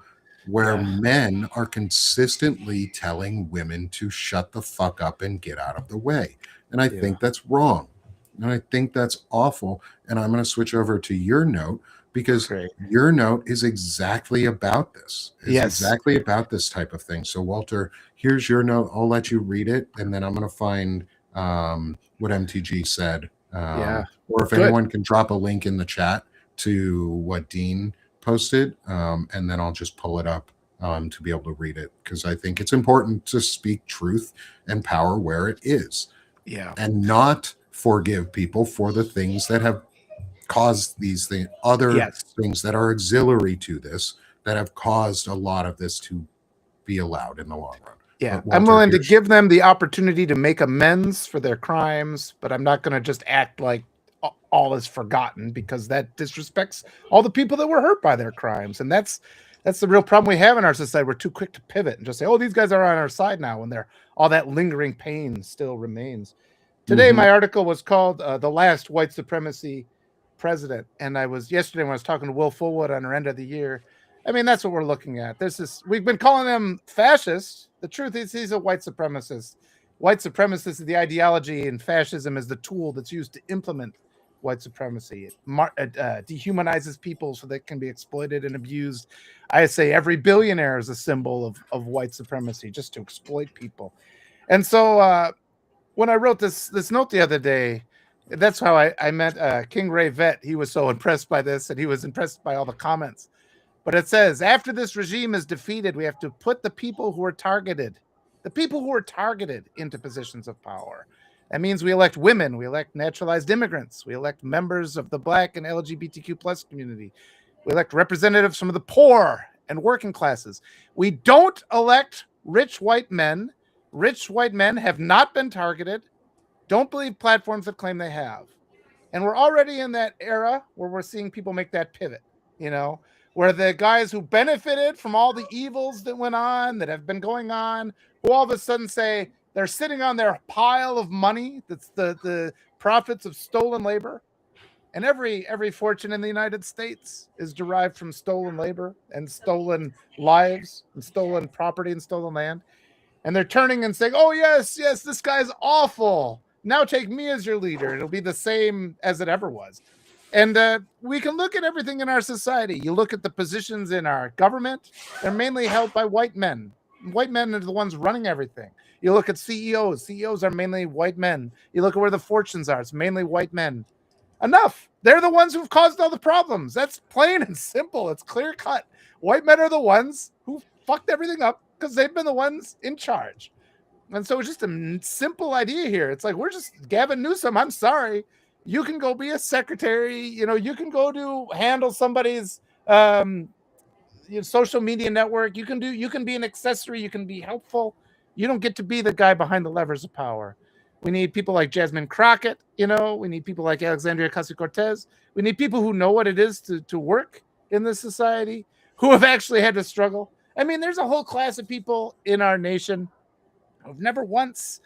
where men are consistently telling women to shut the fuck up and get out of the way. And I think that's wrong. And I think that's awful. And I'm going to switch over to your note, because your note is exactly about this. It's exactly about this type of thing. So, Walter, here's your note. I'll let you read it, and then I'm going to find what MTG said. Or if anyone can drop a link in the chat to what Dean posted, and then I'll just pull it up to be able to read it, because I think it's important to speak truth and power where it is. And not forgive people for the things that have caused these things, other things that are auxiliary to this, that have caused a lot of this to be allowed in the long run.
Yeah, Walter, I'm willing to give them the opportunity to make amends for their crimes, but I'm not going to just act like all is forgotten, because that disrespects all the people that were hurt by their crimes. And that's the real problem we have in our society. We're too quick to pivot and just say, oh, these guys are on our side now, when all that lingering pain still remains. Today, my article was called The Last White Supremacy President. And yesterday when I was talking to Will Fullwood on our end of the year, I mean, that's what we're looking at. We've been calling him fascist. The truth is he's a white supremacist. White supremacist is the ideology, and fascism is the tool that's used to implement white supremacy. It dehumanizes people so they can be exploited and abused. I say every billionaire is a symbol of white supremacy, just to exploit people. And so when I wrote this note the other day, that's how I met King Ray Vet. He was so impressed by this, and he was impressed by all the comments. But it says, after this regime is defeated, we have to put the people who are targeted into positions of power. That means we elect women, we elect naturalized immigrants, we elect members of the Black and LGBTQ plus community, we elect representatives from the poor and working classes. We don't elect rich white men. Rich white men have not been targeted. Don't believe platforms that claim they have. And we're already in that era where we're seeing people make that pivot, where the guys who benefited from all the evils that went on, that have been going on, who all of a sudden say they're sitting on their pile of money, that's the profits of stolen labor. And every fortune in the United States is derived from stolen labor and stolen lives and stolen property and stolen land. And they're turning and saying, oh, yes, this guy's awful. Now take me as your leader. It'll be the same as it ever was. And we can look at everything in our society. You look at the positions in our government, they're mainly held by white men. White men are the ones running everything. You look at CEOs. CEOs are mainly white men. You look at where the fortunes are. It's mainly white men. Enough. They're the ones who've caused all the problems. That's plain and simple. It's clear cut. White men are the ones who fucked everything up because they've been the ones in charge. And so it's just a simple idea here. It's like, we're just Gavin Newsom. I'm sorry. You can go be a secretary. You can go to handle somebody's social media network. You can be an accessory. You can be helpful. You don't get to be the guy behind the levers of power. We need people like Jasmine Crockett. We need people like Alexandria Ocasio-Cortez. We need people who know what it is to work in this society, who have actually had to struggle. I mean, there's a whole class of people in our nation who've never once,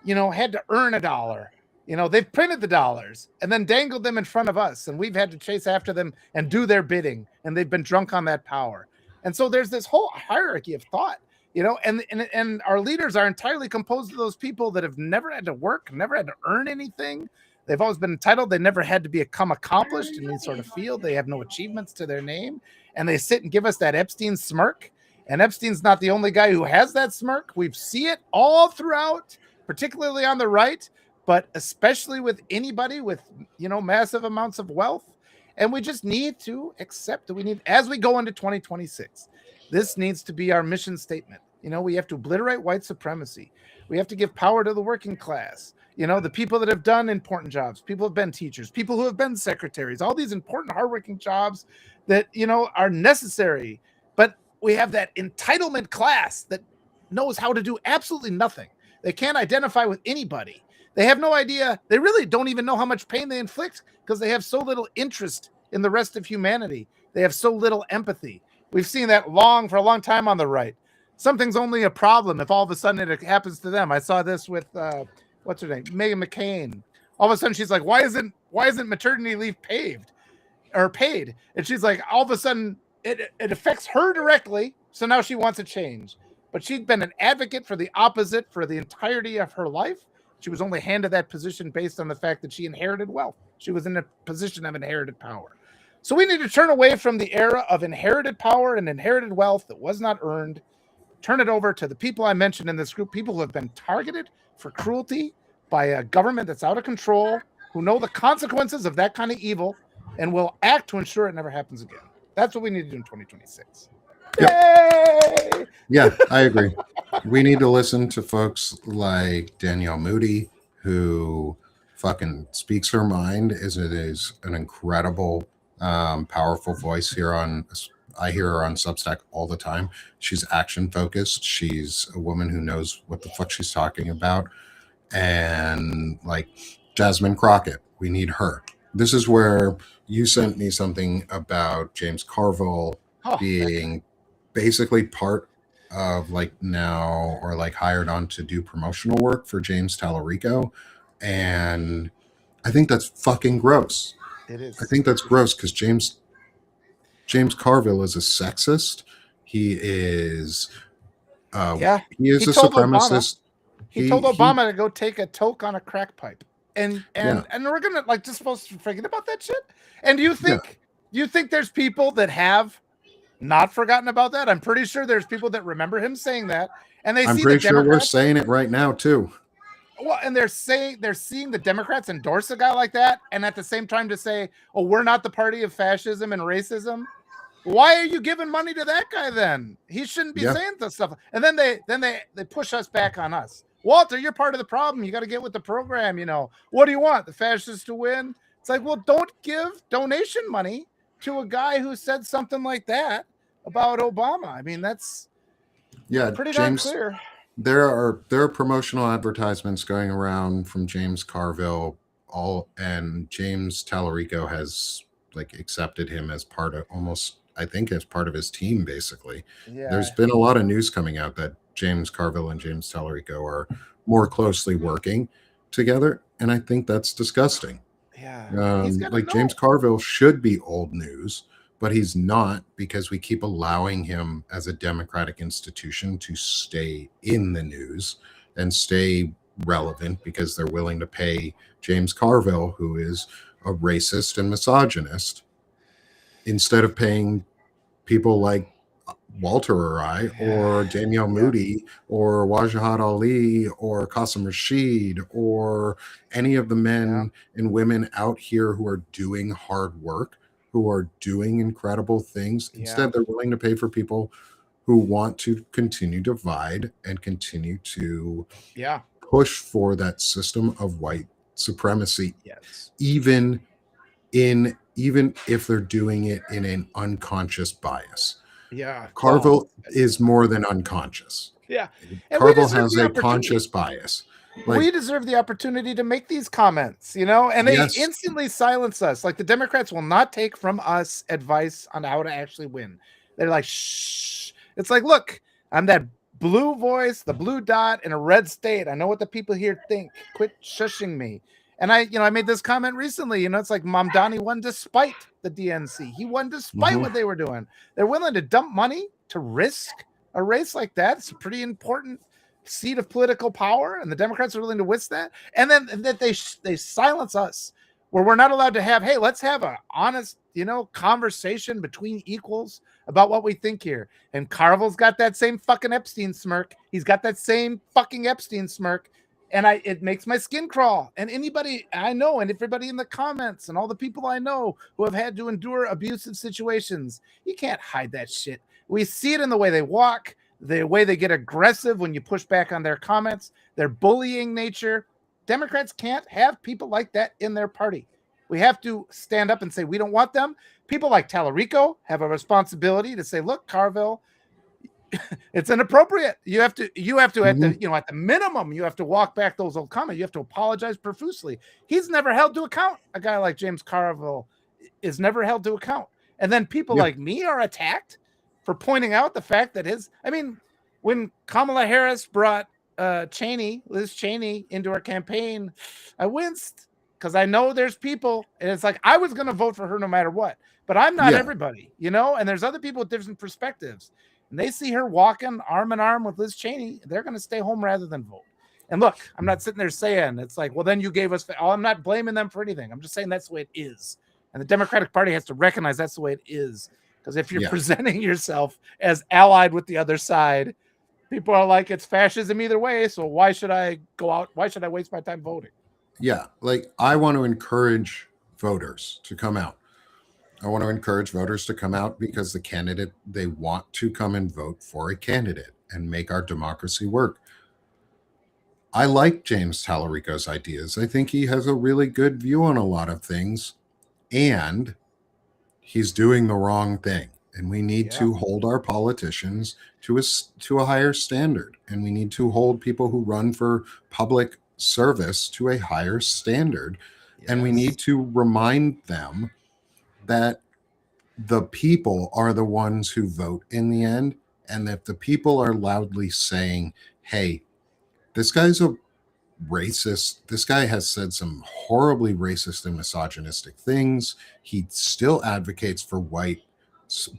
had to earn a dollar. They've printed the dollars and then dangled them in front of us, and we've had to chase after them and do their bidding, and they've been drunk on that power. And so there's this whole hierarchy of thought, and our leaders are entirely composed of those people that have never had to work, never had to earn anything. They've always been entitled. They never had to become accomplished in any sort of field. They have no achievements to their name, and they sit and give us that Epstein smirk. And Epstein's not the only guy who has that smirk. We see it all throughout, particularly on the right, but especially with anybody with, massive amounts of wealth. And we just need to accept that as we go into 2026, this needs to be our mission statement. We have to obliterate white supremacy. We have to give power to the working class. The people that have done important jobs, people who have been teachers, people who have been secretaries, all these important, hardworking jobs that, are necessary. But we have that entitlement class that knows how to do absolutely nothing. They can't identify with anybody. They have no idea. They really don't even know how much pain they inflict because they have so little interest in the rest of humanity. They have so little empathy. We've seen that for a long time on the right. something's only a problem if all of a sudden it happens to them. I saw this with what's her name, Meghan McCain. All of a sudden she's like, why isn't maternity leave paid? And she's like, all of a sudden it affects her directly, so now she wants a change. But she'd been an advocate for the opposite for the entirety of her life. She was only handed that position based on the fact that she inherited wealth. She was in a position of inherited power. So we need to turn away from the era of inherited power and inherited wealth that was not earned. Turn it over to the people I mentioned in this group, people who have been targeted for cruelty by a government that's out of control, who know the consequences of that kind of evil, and will act to ensure it never happens again. That's what we need to do in 2026.
Yep.
Yay!
Yeah, I agree. We need to listen to folks like Danielle Moody, who fucking speaks her mind. Is an incredible, powerful voice here on. I hear her on Substack all the time. She's action focused. She's a woman who knows what the fuck she's talking about. And like Jasmine Crockett, we need her. This is where you sent me something about James Carville being basically part of like now or like hired on to do promotional work for James Tallarico. And I think that's fucking gross.
It is.
I think that's gross because James Carville is a sexist. He is he is a supremacist.
He told Obama to go take a toke on a crack pipe. And we're gonna like just supposed to forget about that shit. And do you think there's people that have not forgotten about that? I'm pretty sure there's people that remember him saying that, and I'm
pretty sure we're saying it right now too.
Well, and they're seeing the Democrats endorse a guy like that, and at the same time to say, "Oh, we're not the party of fascism and racism." Why are you giving money to that guy then? He shouldn't be saying this stuff. And then they push us back on us. Walter, you're part of the problem. You got to get with the program. You know, what do you want? The fascists to win? It's like, well, don't give donation money to a guy who said something like that about Obama. I mean, that's pretty darn clear.
There are promotional advertisements going around from James Carville, and James Tallarico has like accepted him as part of as part of his team, basically. Yeah. There's been a lot of news coming out that James Carville and James Tallarico are more closely working together, and I think that's disgusting.
Yeah.
Like James Carville should be old news, but he's not, because we keep allowing him as a democratic institution to stay in the news and stay relevant because they're willing to pay James Carville, who is a racist and misogynist, instead of paying people like Walter or I, or Danielle Moody, or Wajahat Ali, or Qasim Rashid, or any of the men and women out here who are doing hard work, who are doing incredible things. Instead, they're willing to pay for people who want to continue to divide and continue to push for that system of white supremacy, even if they're doing it in an unconscious bias.
Yeah.
Carville is more than unconscious.
Yeah.
And Carville has a conscious bias.
Like, we deserve the opportunity to make these comments, you know, and they instantly silence us. Like the Democrats will not take from us advice on how to actually win. They're like, shh. It's like, look, I'm that blue voice, the blue dot in a red state. I know what the people here think. Quit shushing me. And I made this comment recently, it's like Mamdani won despite the DNC. He won despite what they were doing. They're willing to dump money to risk a race like that. It's a pretty important seat of political power, and the Democrats are willing to risk that. And then that they silence us, where we're not allowed to have, hey, let's have an honest, conversation between equals about what we think here. And Carville's got that same fucking Epstein smirk. He's got that same fucking Epstein smirk. And it makes my skin crawl. And anybody I know, and everybody in the comments, and all the people I know who have had to endure abusive situations, you can't hide that shit. We see it in the way they walk, the way they get aggressive when you push back on their comments, their bullying nature. Democrats can't have people like that in their party. We have to stand up and say we don't want them. People like Tallarico have a responsibility to say, look, Carville, it's inappropriate. You have to at the minimum, you have to walk back those old comments. You have to apologize profusely. He's never held to account. A guy like James Carville is never held to account. And then people like me are attacked for pointing out the fact that when Kamala Harris brought Liz Cheney into our campaign, I winced because I know there's people, and it's like I was going to vote for her no matter what, but I'm not
Yeah.
everybody, and there's other people with different perspectives, and they see her walking arm in arm with Liz Cheney, they're going to stay home rather than vote. And look, I'm not sitting there saying it's like, well, then you gave us. I'm not blaming them for anything. I'm just saying that's the way it is, and the Democratic Party has to recognize that's the way it is. Because if you're presenting yourself as allied with the other side, people are like, it's fascism either way. So why should I go out? Why should I waste my time voting?
Yeah. Like, I want to encourage voters to come out. I want to encourage voters to come out because the candidate, they want to come and vote for a candidate and make our democracy work. I like James Tallarico's ideas. I think he has a really good view on a lot of things, and he's doing the wrong thing. And we need to hold our politicians to a higher standard, and we need to hold people who run for public service to a higher standard. And we need to remind them that the people are the ones who vote in the end, and if the people are loudly saying, hey, this guy's a racist, this guy has said some horribly racist and misogynistic things, he still advocates for white,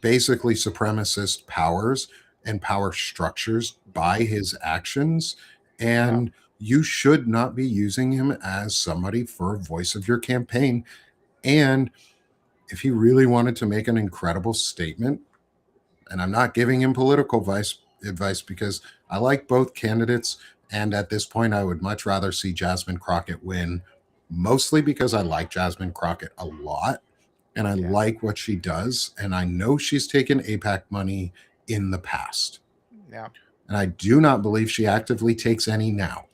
basically supremacist powers and power structures by his actions, and you should not be using him as somebody for a voice of your campaign. And if he really wanted to make an incredible statement, and I'm not giving him political advice because I like both candidates, and at this point I would much rather see Jasmine Crockett win, mostly because I like Jasmine Crockett a lot and I like what she does, and I know she's taken APAC money in the past.
Yeah.
And I do not believe she actively takes any now.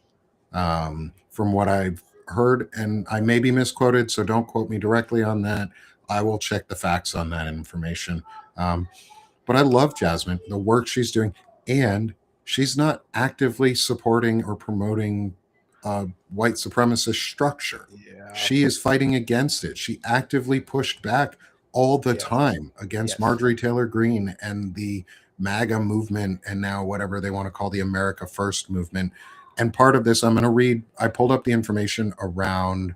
From what I've heard, and I may be misquoted, so don't quote me directly on that. I will check the facts on that information. But I love Jasmine, the work she's doing, and she's not actively supporting or promoting white supremacist structure.
Yeah.
She is fighting against it. She actively pushed back all the time against Marjorie Taylor Greene and the MAGA movement, and now whatever they want to call the America First movement. And part of this, I'm going to read, I pulled up the information around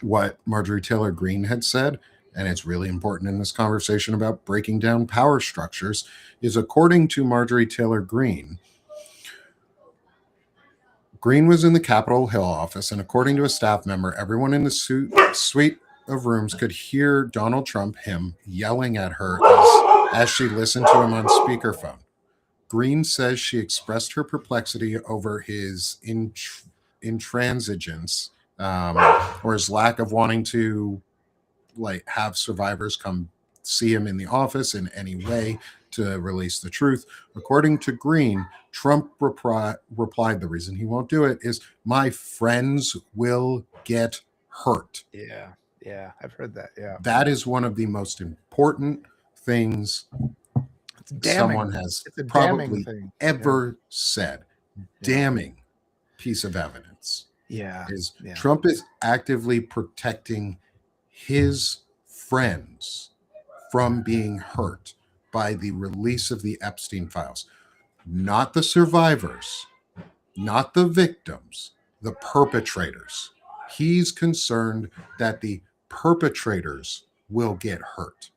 what Marjorie Taylor Greene had said, and it's really important in this conversation about breaking down power structures, is according to Marjorie Taylor Greene, Greene was in the Capitol Hill office, and according to a staff member, everyone in the suite of rooms could hear Donald Trump, him, yelling at her as she listened to him on speakerphone. Greene says she expressed her perplexity over his intransigence, or his lack of wanting to have survivors come see him in the office in any way to release the truth. According to Greene, Trump replied, the reason he won't do it is my friends will get hurt.
Yeah, I've heard that. Yeah,
that is one of the most important things someone has probably ever said. Damning piece of evidence. Trump is actively protecting his friends from being hurt by the release of the Epstein files. Not the survivors, not the victims, the perpetrators. He's concerned that the perpetrators will get hurt,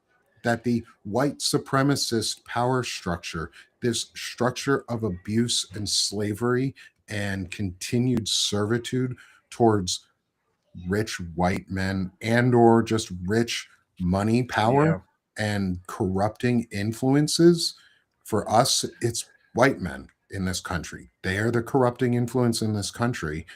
that the white supremacist power structure, this structure of abuse and slavery and continued servitude towards rich white men and or just rich money power and corrupting influences. For us, it's white men in this country. They are the corrupting influence in this country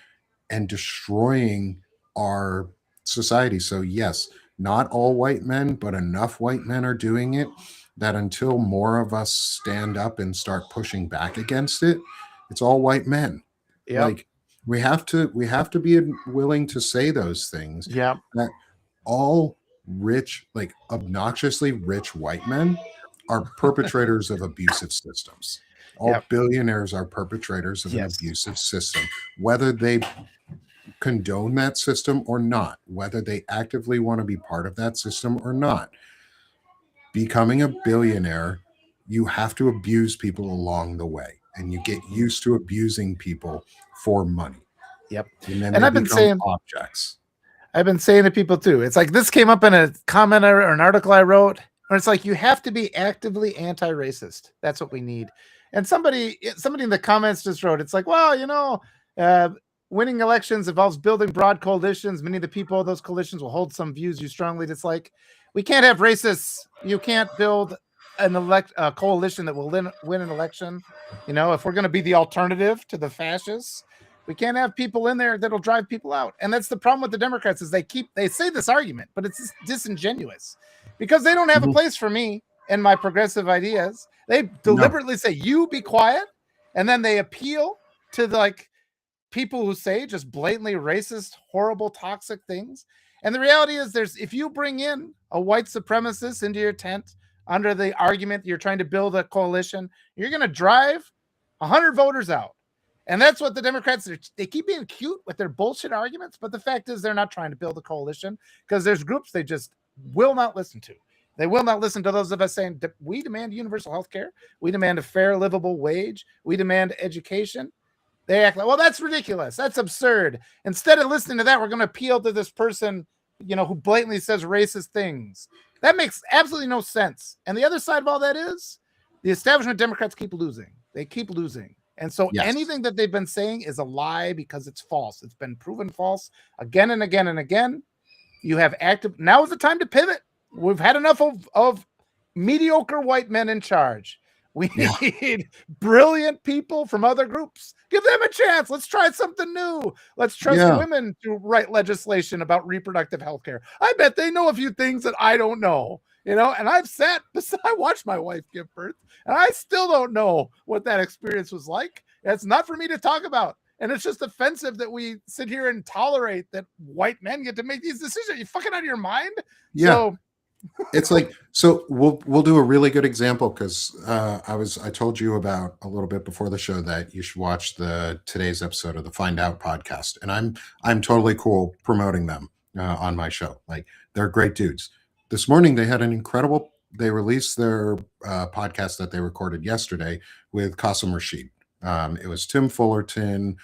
and destroying our society. So yes, not all white men, but enough white men are doing it that until more of us stand up and start pushing back against it, it's all white men. Like we have to be willing to say those things. That all rich, obnoxiously rich white men are perpetrators of abusive systems. All billionaires are perpetrators of an abusive system, whether they condone that system or not, whether they actively want to be part of that system or not. Becoming a billionaire you have to abuse people along the way, and you get used to abusing people for money,
Yep.
and then
And
they become objects.
I've been saying to people too. It's like this came up in a comment or an article I wrote, where it's like you have to be actively anti-racist. That's what we need. And somebody in the comments just wrote, it's like, well, winning elections involves building broad coalitions. Many of the people of those coalitions will hold some views you strongly dislike. We can't have racists. You can't build a coalition that will win an election. If we're going to be the alternative to the fascists, we can't have people in there that'll drive people out. And that's the problem with the Democrats is they say this argument, but it's disingenuous because they don't have a place for me and my progressive ideas. They deliberately say, you be quiet. And then they appeal to people who say just blatantly racist, horrible, toxic things. And the reality is if you bring in a white supremacist into your tent under the argument you're trying to build a coalition, you're going to drive 100 voters out. And that's what the Democrats are. They keep being cute with their bullshit arguments, but the fact is they're not trying to build a coalition because there's groups they just will not listen to. They will not listen to those of us saying, we demand universal health care. We demand a fair, livable wage. We demand education. They act like, well, that's ridiculous. That's absurd. Instead of listening to that, we're going to appeal to this person, who blatantly says racist things. That makes absolutely no sense. And the other side of all that is the establishment Democrats keep losing. They keep losing. And so anything that they've been saying is a lie because it's false. It's been proven false again and again and again. You have now is the time to pivot. We've had enough of mediocre white men in charge. We need brilliant people from other groups. Give them a chance. Let's try something new. Let's trust women to write legislation about reproductive health care. I bet they know a few things that I don't know. And I've I watched my wife give birth, and I still don't know what that experience was like. It's not for me to talk about. And it's just offensive that we sit here and tolerate that white men get to make these decisions. Are you fucking out of your mind?
Yeah. So, it's like, so we'll do a really good example because I told you about a little bit before the show that you should watch today's episode of the Find Out podcast, and I'm totally cool promoting them on my show. Like, they're great dudes. This morning they had they released their podcast that they recorded yesterday with Qasim Rashid. It was Tim Fullerton,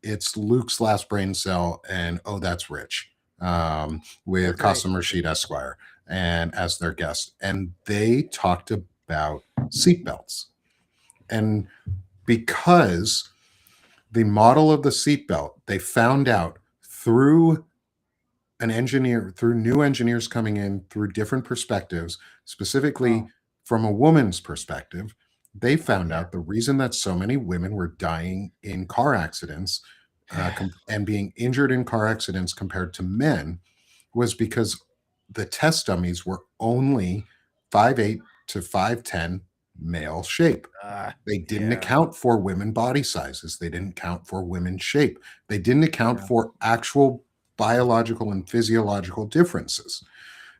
it's Luke's Last Brain Cell, and Oh That's Rich, with Qasim Rashid Esquire and as their guest. And they talked about seatbelts. And because the model of the seatbelt, they found out through new engineers coming in through different perspectives, specifically from a woman's perspective, they found out the reason that so many women were dying in car accidents and being injured in car accidents compared to men was because the test dummies were only 5'8" to 5'10" male shape. They didn't account for women body sizes. They didn't account for women's shape. They didn't account for actual biological and physiological differences.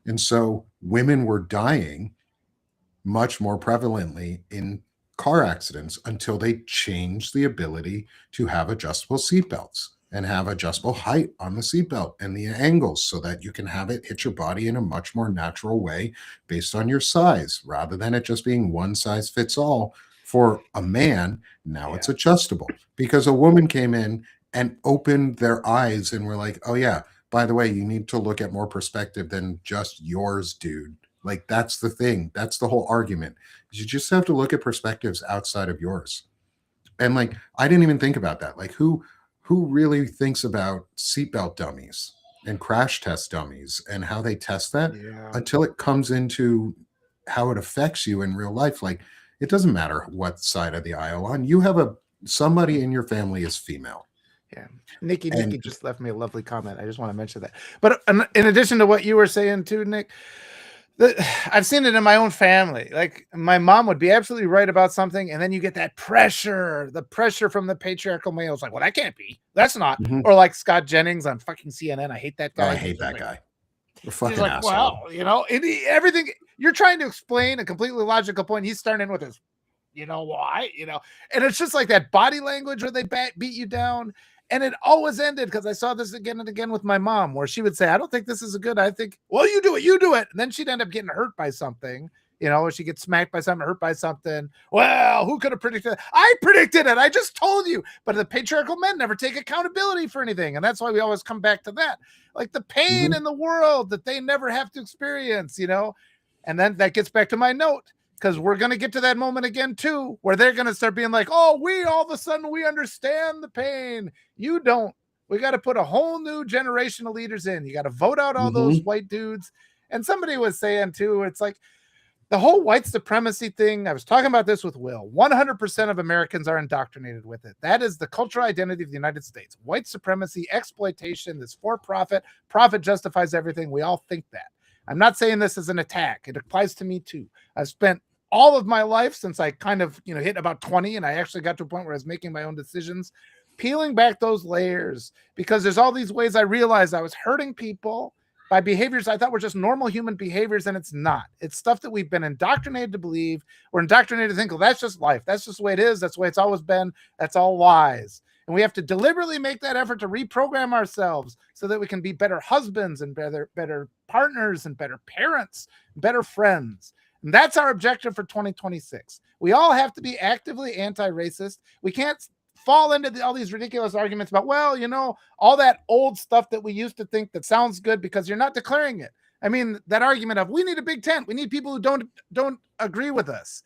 And so women were dying much more prevalently in car accidents until they changed the ability to have adjustable seatbelts and have adjustable height on the seatbelt and the angles so that you can have it hit your body in a much more natural way based on your size, rather than it just being one size fits all for a man. Now it's adjustable because a woman came in and opened their eyes and were like, oh yeah, by the way, you need to look at more perspective than just yours, dude. Like, that's the thing. That's the whole argument. You just have to look at perspectives outside of yours. And like, I didn't even think about that. Like, who really thinks about seatbelt dummies and crash test dummies and how they test that until it comes into how it affects you in real life? Like, it doesn't matter what side of the aisle on. You have somebody in your family is female.
Yeah. Nikki just left me a lovely comment. I just want to mention that. But in addition to what you were saying too, Nick, I've seen it in my own family. Like, my mom would be absolutely right about something, and then you get that the pressure from the patriarchal males. Like, well, that can't be. That's not. Mm-hmm. Or like Scott Jennings on fucking CNN. I hate that guy.
Oh, I hate that guy. He's fucking like,
asshole. Well, everything you're trying to explain a completely logical point. He's starting in with his, why, and it's just like that body language where they beat you down. And it always ended, because I saw this again and again with my mom, where she would say, I don't think this is a good, I think, well, you do it. And then she'd end up getting hurt by something. You know, she gets smacked by something, hurt by something. Well, who could have predicted it? I predicted it. I just told you. But the patriarchal men never take accountability for anything. And that's why we always come back to that. Like the pain in the world that they never have to experience, you know? And then that gets back to my note, because we're going to get to that moment again, too, where they're going to start being like, oh, we all of a sudden, we understand the pain. You don't. We got to put a whole new generation of leaders in. You got to vote out all those white dudes. And somebody was saying, too, it's like, the whole white supremacy thing, I was talking about this with Will. 100% of Americans are indoctrinated with it. That is the cultural identity of the United States. White supremacy, exploitation, this for-profit, profit justifies everything. We all think that. I'm not saying this as an attack. It applies to me too. I've spent all of my life since I kind of, hit about 20, and I actually got to a point where I was making my own decisions, peeling back those layers, because there's all these ways I realized I was hurting people by behaviors I thought were just normal human behaviors, and it's not. It's stuff that we've been indoctrinated to believe. We're indoctrinated to think, well, that's just life. That's just the way it is. That's the way it's always been. That's all lies. And we have to deliberately make that effort to reprogram ourselves so that we can be better husbands and better partners and better parents, and better friends. And that's our objective for 2026. We all have to be actively anti-racist. We can't fall into all these ridiculous arguments about, well, all that old stuff that we used to think that sounds good because you're not declaring it. I mean, that argument of we need a big tent. We need people who don't agree with us.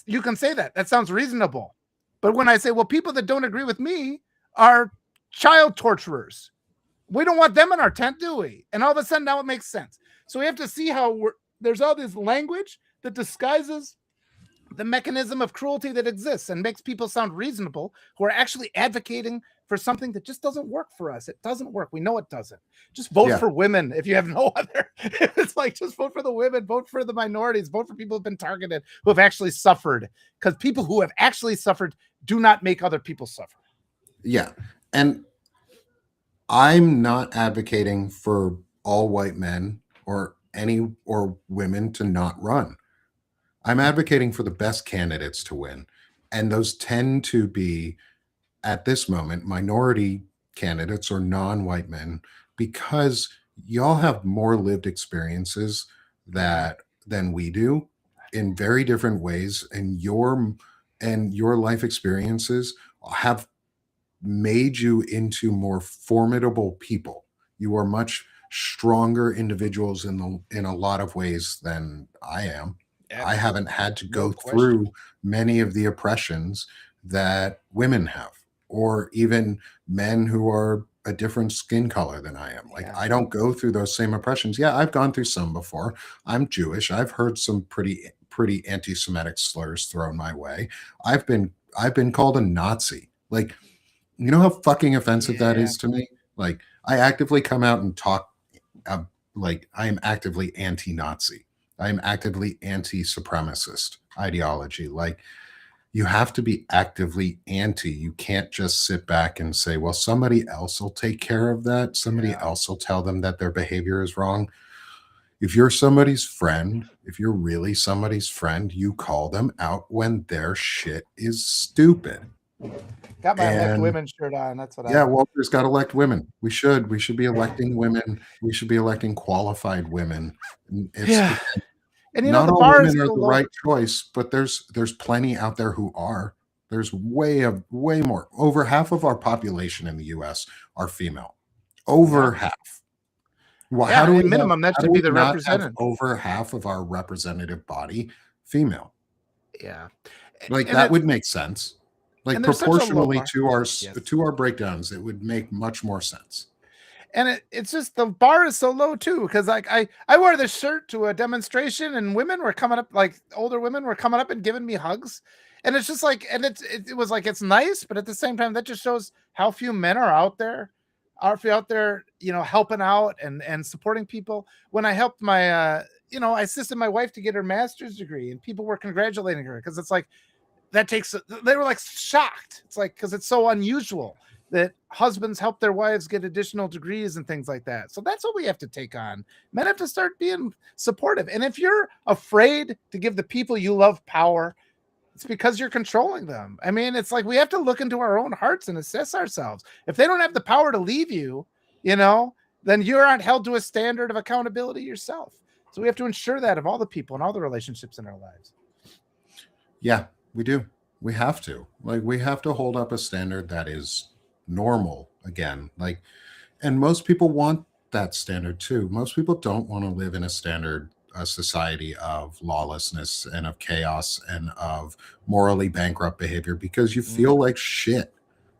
You can say that. That sounds reasonable. But when I say, well, people that don't agree with me are child torturers. We don't want them in our tent, do we? And all of a sudden now it makes sense. So we have to see how there's all this language that disguises the mechanism of cruelty that exists and makes people sound reasonable who are actually advocating for something that just doesn't work for us. It doesn't work. We know it doesn't. Just vote for women if you have no other. It's like, just vote for the women, vote for the minorities, vote for people who've been targeted, who have actually suffered, because people who have actually suffered do not make other people suffer.
Yeah. And I'm not advocating for all white men or women to not run. I'm advocating for the best candidates to win. And those tend to be, at this moment, minority candidates or non-white men, because y'all have more lived experiences than we do in very different ways. And your life experiences have made you into more formidable people. You are much stronger individuals in a lot of ways than I am. I haven't had to go through many of the oppressions that women have, or even men who are a different skin color than I am. Like, I don't go through those same oppressions. Yeah, I've gone through some before. I'm Jewish. I've heard some pretty anti-Semitic slurs thrown my way. I've been called a Nazi. Like, you know how fucking offensive that is to me? Like, I actively come out and talk, like, I am actively anti-Nazi. I am actively anti-supremacist ideology. Like, you have to be actively anti. You can't just sit back and say, well, somebody else will take care of that. Somebody else will tell them that their behavior is wrong. If you're somebody's friend, if you're really somebody's friend, you call them out when their shit is stupid.
Got my elect women shirt on. That's what
Walter's got elect women. We should be electing women. We should be electing qualified women.
And
not
the
all
bar
women are the right choice, but there's plenty out there who are. There's way more. Over half of our population in the U.S. are female. Over half. Well, how do we
minimum that should be the representative?
Over half of our representative body female.
Yeah,
like that would make sense. Like, proportionally to our breakdowns, it would make much more sense.
And it's just, the bar is so low too, because like I wore this shirt to a demonstration, and women were coming up, like older women were coming up and giving me hugs, and it's just like, and it was like, it's nice, but at the same time, that just shows how few men are out there, helping out and supporting people. When I helped my I assisted my wife to get her master's degree, and people were congratulating her, because it's like, they were like shocked. It's like, because it's so unusual that husbands help their wives get additional degrees and things like that. So that's what we have to take on. Men have to start being supportive. And if you're afraid to give the people you love power, it's because you're controlling them. I mean, it's like, we have to look into our own hearts and assess ourselves. If they don't have the power to leave you, then you aren't held to a standard of accountability yourself. So we have to ensure that of all the people and all the relationships in our lives.
Yeah, we do. We have to. Like, we have to hold up a standard that is normal again. Like, and most people want that standard too. Most people don't want to live in a society of lawlessness and of chaos and of morally bankrupt behavior because you
Mm,
feel like shit.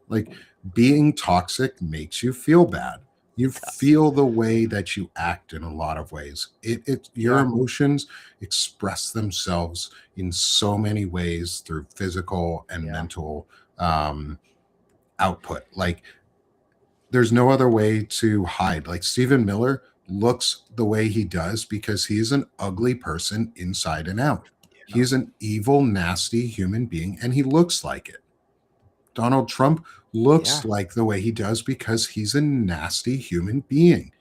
Like, being toxic makes you feel bad. You
yes.
feel the way that you act in a lot of ways. Your
Yeah.
emotions express themselves in so many ways through physical and
Yeah.
mental um, output. Like, there's no other way to hide. Like, Stephen Miller looks the way he does because he's an ugly person inside and out.
Yeah.
He's an evil, nasty human being, and he looks like it. Donald Trump looks
Yeah.
like the way he does because he's a nasty human being.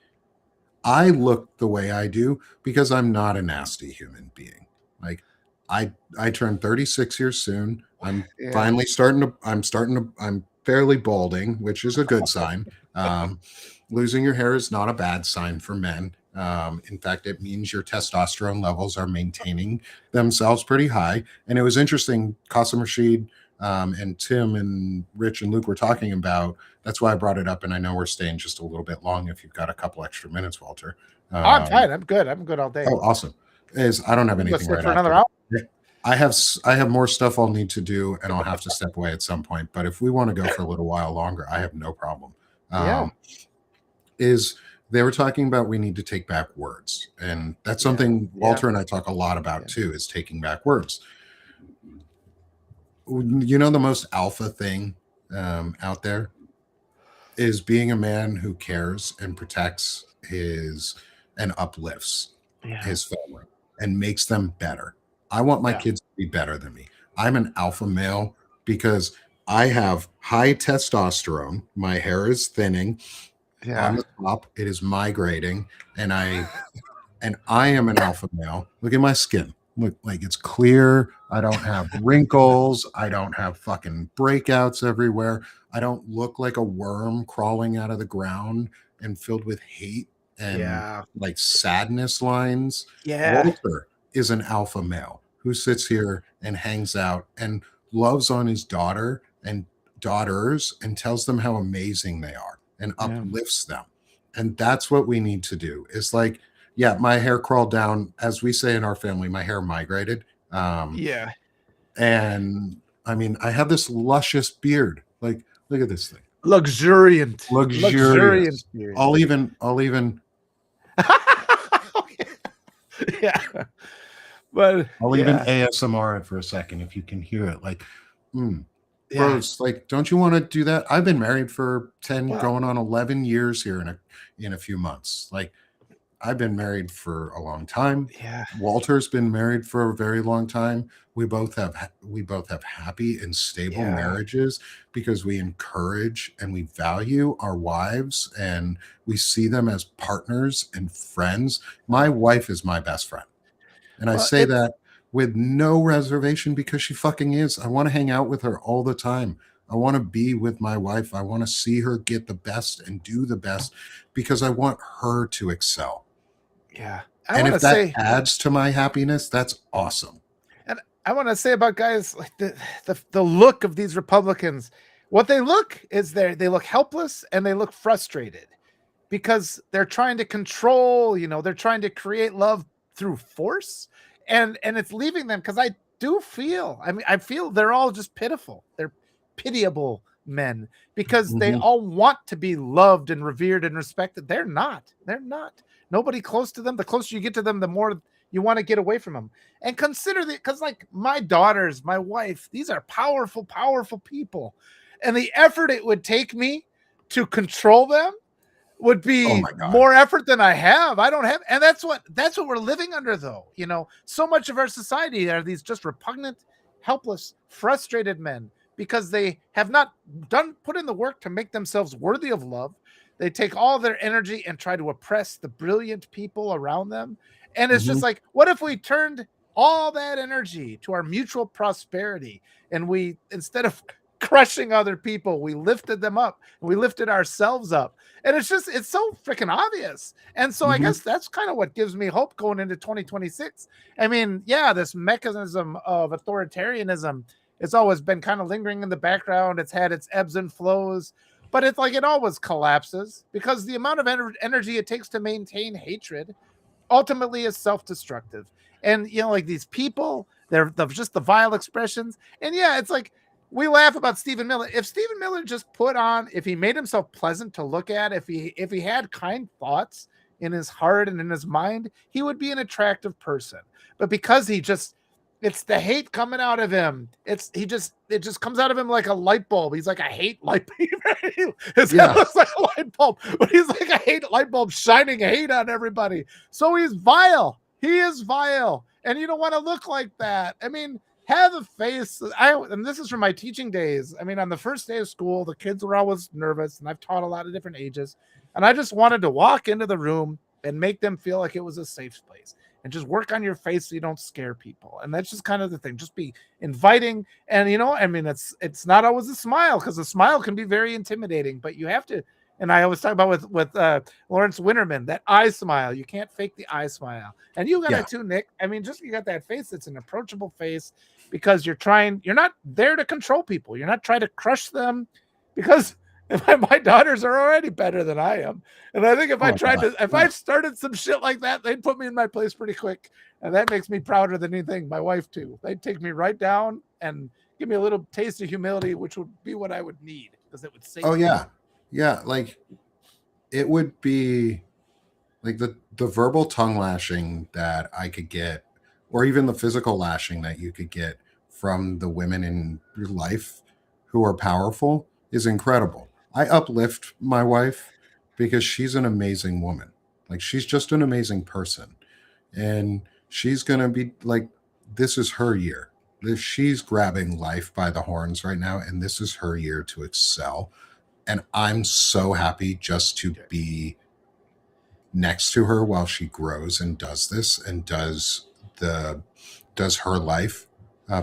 I look the way I do because I'm not a nasty human being. Like, I turned 36 years soon.
Yeah.
I'm fairly balding, which is a good sign. Um, Losing your hair is not a bad sign for men. In fact, it means your testosterone levels are maintaining themselves pretty high. And it was interesting, Qasim Rashid and Tim and Rich and Luke were talking about. That's why I brought it up, and I know we're staying just a little bit long. If you've got a couple extra minutes, Walter.
Oh, I'm
Um,
fine. I'm good. I'm good all day.
oh, awesome! Is I don't have
We can go
anything
sit
right
for another
after
hour.
this. I have more stuff I'll need to do, and I'll have to step away at some point. But if we want to go for a little while longer, I have no problem.
Yeah.
Um, is They were talking about we need to take back words, and that's
Yeah.
something
Yeah.
Walter and I talk a lot about
Yeah.
too. Is taking back words. You know, the most alpha thing out there is being a man who cares and protects his and uplifts
Yeah.
his family and makes them better. I want my
Yeah.
kids to be better than me. I'm an alpha male because I have high testosterone. My hair is thinning on
Yeah.
the top. It is migrating, and I am an alpha male. Look at my skin. Look, like, it's clear. I don't have wrinkles. I don't have fucking breakouts everywhere. I don't look like a worm crawling out of the ground and filled with hate and
Yeah.
like sadness lines.
Yeah.
Walter is an alpha male who sits here and hangs out and loves on his daughter and daughters and tells them how amazing they are and
Yeah.
uplifts them. And that's what we need to do. Is like, yeah, my hair crawled down, as we say in our family. My hair migrated,
Yeah.
and I mean, I have this luscious beard. Like, look at this thing,
Luxuriant. Luxuriant
luxurious.
spirit.
I'll even
Yeah. But
I'll even
yeah.
ASMR it for a second if you can hear it. Like, mm,
Yeah.
bros, like, don't you want to do that? I've been married for 10,
Well,
going on 11 years here in a few months. Like, I've been married for a long time.
yeah.
Walter's been married for a very long time. We both have happy and stable
Yeah.
marriages because we encourage and we value our wives and we see them as partners and friends. My wife is my best friend. And I
Well,
say that with no reservation because she fucking is. I want to hang out with her all the time. I want to be with my wife. I want to see her get the best and do the best because I want her to excel.
yeah. I
And
want
if
to
that
say,
adds to my happiness, that's awesome.
and I want to say about guys like the look of these Republicans. What they look is they look helpless and they look frustrated because they're trying to control. They're trying to create love through force, and it's leaving them. Because I do feel. I mean, I feel they're all just pitiful. They're pitiable men because they
Mhm.
all want to be loved and revered and respected. They're not. They're not. Nobody close to them. The closer you get to them, the more you want to get away from them. And consider that, because like my daughters, my wife, these are powerful, powerful people. And the effort it would take me to control them would
Oh
be
my God.
more effort than I have. I don't have, and that's what we're living under, though. So much of our society are these just repugnant, helpless, frustrated men because they have not put in the work to make themselves worthy of love. They take all their energy and try to oppress the brilliant people around them. And it's
Mhm.
just like, what if we turned all that energy to our mutual prosperity and we, instead of crushing other people. We lifted them up. And we lifted ourselves up. And it's so freaking obvious. And so I
Mhm.
guess that's kind of what gives me hope going into 2026. I mean, yeah, this mechanism of authoritarianism, it's always been kind of lingering in the background. It's had its ebbs and flows, but it's like it always collapses because the amount of energy it takes to maintain hatred ultimately is self-destructive. And like these people, they're just the vile expressions. And yeah, it's like we laugh about Stephen Miller. If Stephen Miller just if he made himself pleasant to look at, if he had kind thoughts in his heart and in his mind, he would be an attractive person. But because it's the hate coming out of him. It just comes out of him like a light bulb. He's like a hate light bulb. His head
Yeah.
looks like a light bulb, but he's like a hate light bulb shining hate on everybody. So he's vile. He is vile. And you don't want to look like that. I mean, have a face. And this is from my teaching days. I mean, on the first day of school, the kids were always nervous, and I've taught a lot of different ages. And I just wanted to walk into the room and make them feel like it was a safe place and just work on your face so you don't scare people. And that's just kind of the thing. Just be inviting. And I mean, it's not always a smile, because a smile can be very intimidating, but you have to. And I always talk about with Lawrence Winterman, that eye smile. You can't fake the eye smile. And you got
Yeah.
it too, Nick. I mean, just you got that face that's an approachable face, because you're not there to control people. You're not trying to crush them, because my daughters are already better than I am. And I think if
Oh my God.
I started some shit like that, they'd put me in my place pretty quick. And that makes me prouder than anything. My wife too. They'd take me right down and give me a little taste of humility, which would be what I would need, because it would save
Oh
me.
yeah. Yeah. Like it would be like the verbal tongue lashing that I could get, or even the physical lashing that you could get from the women in your life who are powerful is incredible. I uplift my wife because she's an amazing woman. Like she's just an amazing person. And she's going to be like, this is her year. She's grabbing life by the horns right now, and this is her year to excel. And I'm so happy just to be next to her while she grows and does this and the does her life,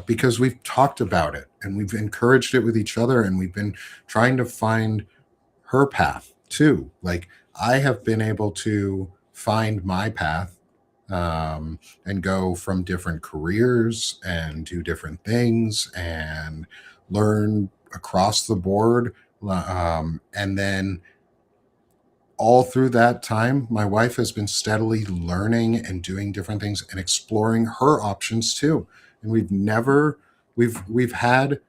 because we've talked about it and we've encouraged it with each other, and we've been trying to find her path too. Like I have been able to find my path, and go from different careers and do different things and learn across the board, and then all through that time, my wife has been steadily learning and doing different things and exploring her options too. And we've had,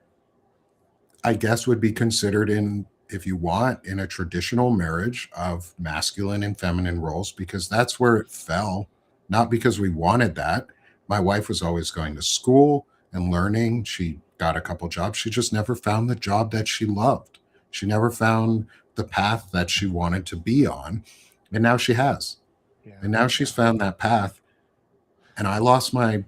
I guess, would be considered in, if you want, in a traditional marriage of masculine and feminine roles, because that's where it fell, not because we wanted that. My wife was always going to school and learning. She got a couple jobs. She just never found the job that she loved. She never found the path that she wanted to be on. And now she has.
Yeah.
And now she's found that path. And I lost my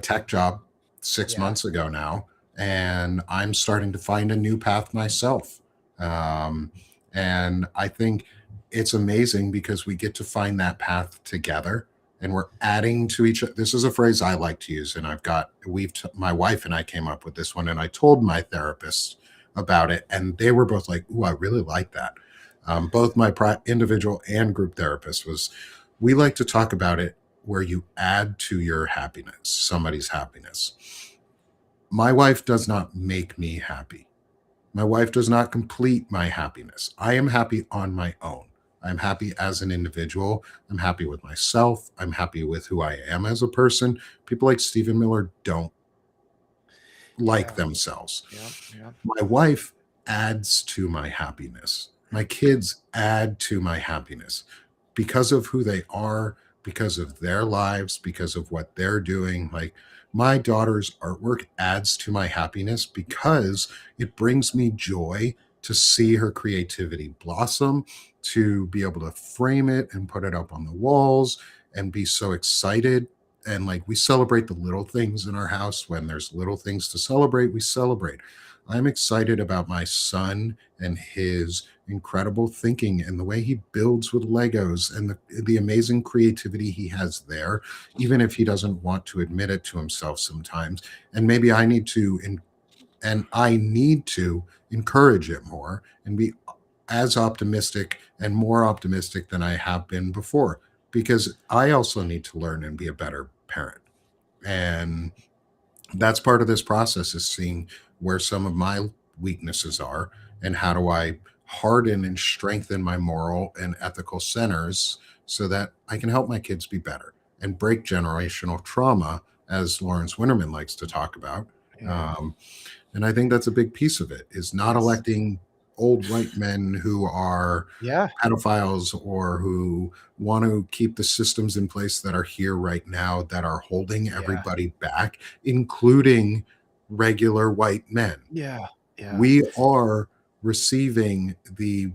tech job 6 months ago now, and I'm starting to find a new path myself. Um, and I think it's amazing because we get to find that path together, and we're adding to each other. This is a phrase I like to use, and my wife and I came up with this one, and I told my therapist about it, and they were both like, "Ooh, I really like that." Both my individual and group therapists we like to talk about it where you add to your happiness, somebody's happiness. My wife does not make me happy. My wife does not complete my happiness. I am happy on my own. I'm happy as an individual. I'm happy with myself. I'm happy with who I am as a person. People like Stephen Miller don't like
Yeah.
themselves.
Yeah. Yeah.
My wife adds to my happiness. My kids add to my happiness because of who they are, because of their lives, because of what they're doing. Like my daughter's artwork adds to my happiness because it brings me joy to see her creativity blossom, to be able to frame it and put it up on the walls and be so excited. And like we celebrate the little things in our house. When there's little things to celebrate, we celebrate. I'm excited about my son and his incredible thinking and the way he builds with Legos and the amazing creativity he has there, even if he doesn't want to admit it to himself sometimes. And maybe I need to And I need to encourage it more and be as optimistic and more optimistic than I have been before, because I also need to learn and be a better parent. And that's part of this process, is seeing where some of my weaknesses are and how do I harden and strengthen my moral and ethical centers so that I can help my kids be better and break generational trauma, as Lawrence Winterman likes to talk about.
Yeah.
um, and I think that's a big piece of it, is not
Yes.
electing old white men who are
Yeah.
pedophiles or who want to keep the systems in place that are here right now that are holding
Yeah.
everybody back, including regular white men.
Yeah. Yeah.
We are receiving the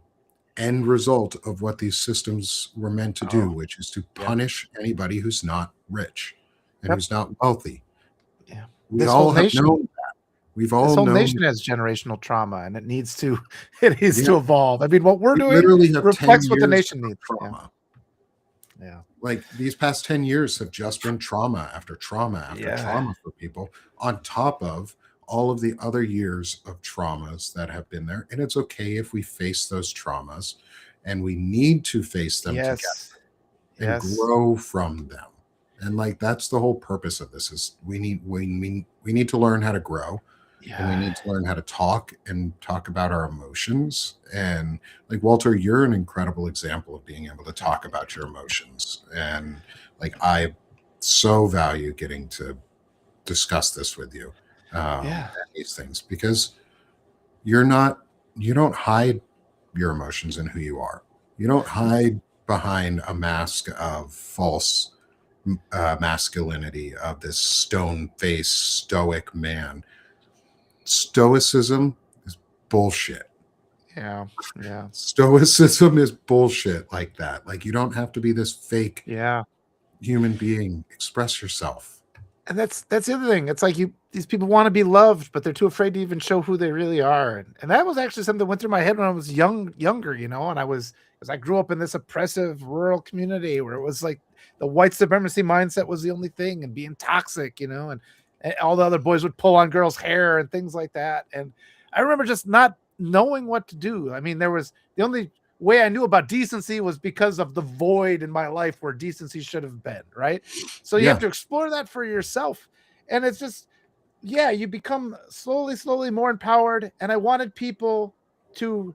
end result of what these systems were meant to
Oh,
do, which is to
yep.
punish anybody who's not rich and
Yep.
who's not wealthy.
Yeah.
We
This whole
all have
nation
known that. We've
this
all
whole
known.
nation has generational trauma, and it needs to it needs
Yeah,
to evolve. I mean, what we're
we
doing
literally have 10
reflects what the
years
nation
of
needs. Yeah.
trauma.
Yeah.
Like, these past 10 years have just been trauma after trauma after
Yeah.
trauma for people, on top of all of the other years of traumas that have been there. And it's okay if we face those traumas, and we need to face them together
Yes.
and
Yes.
grow from them. And like, that's the whole purpose of this, is we need to learn how to grow, and we
Yeah.
need to learn how to talk about our emotions. And like, Walter, you're an incredible example of being able to talk about your emotions. And like, I so value getting to discuss this with you,
Yeah.
and these things, because you don't hide your emotions and who you are. You don't hide behind a mask of false masculinity, of this stone faced stoic man. Stoicism is bullshit.
Yeah. Yeah.
Stoicism is bullshit like that. Like, you don't have to be this fake
Yeah.
human being. Express yourself.
And that's the other thing. It's like these people want to be loved, but they're too afraid to even show who they really are. And that was actually something that went through my head when I was younger, and because I grew up in this oppressive rural community where it was like the white supremacy mindset was the only thing, and being toxic, and all the other boys would pull on girls' hair and things like that. And I remember just not knowing what to do. I mean, there was the only way I knew about decency was because of the void in my life where decency should have been, right? So you have
Yeah.
to explore that for yourself. And it's just, yeah, you become slowly more empowered. And I wanted people to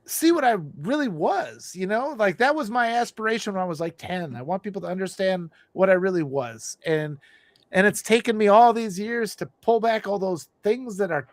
see what I really was, like that was my aspiration when I was like 10. I want people to understand what I really was. And it's taken me all these years to pull back all those things that are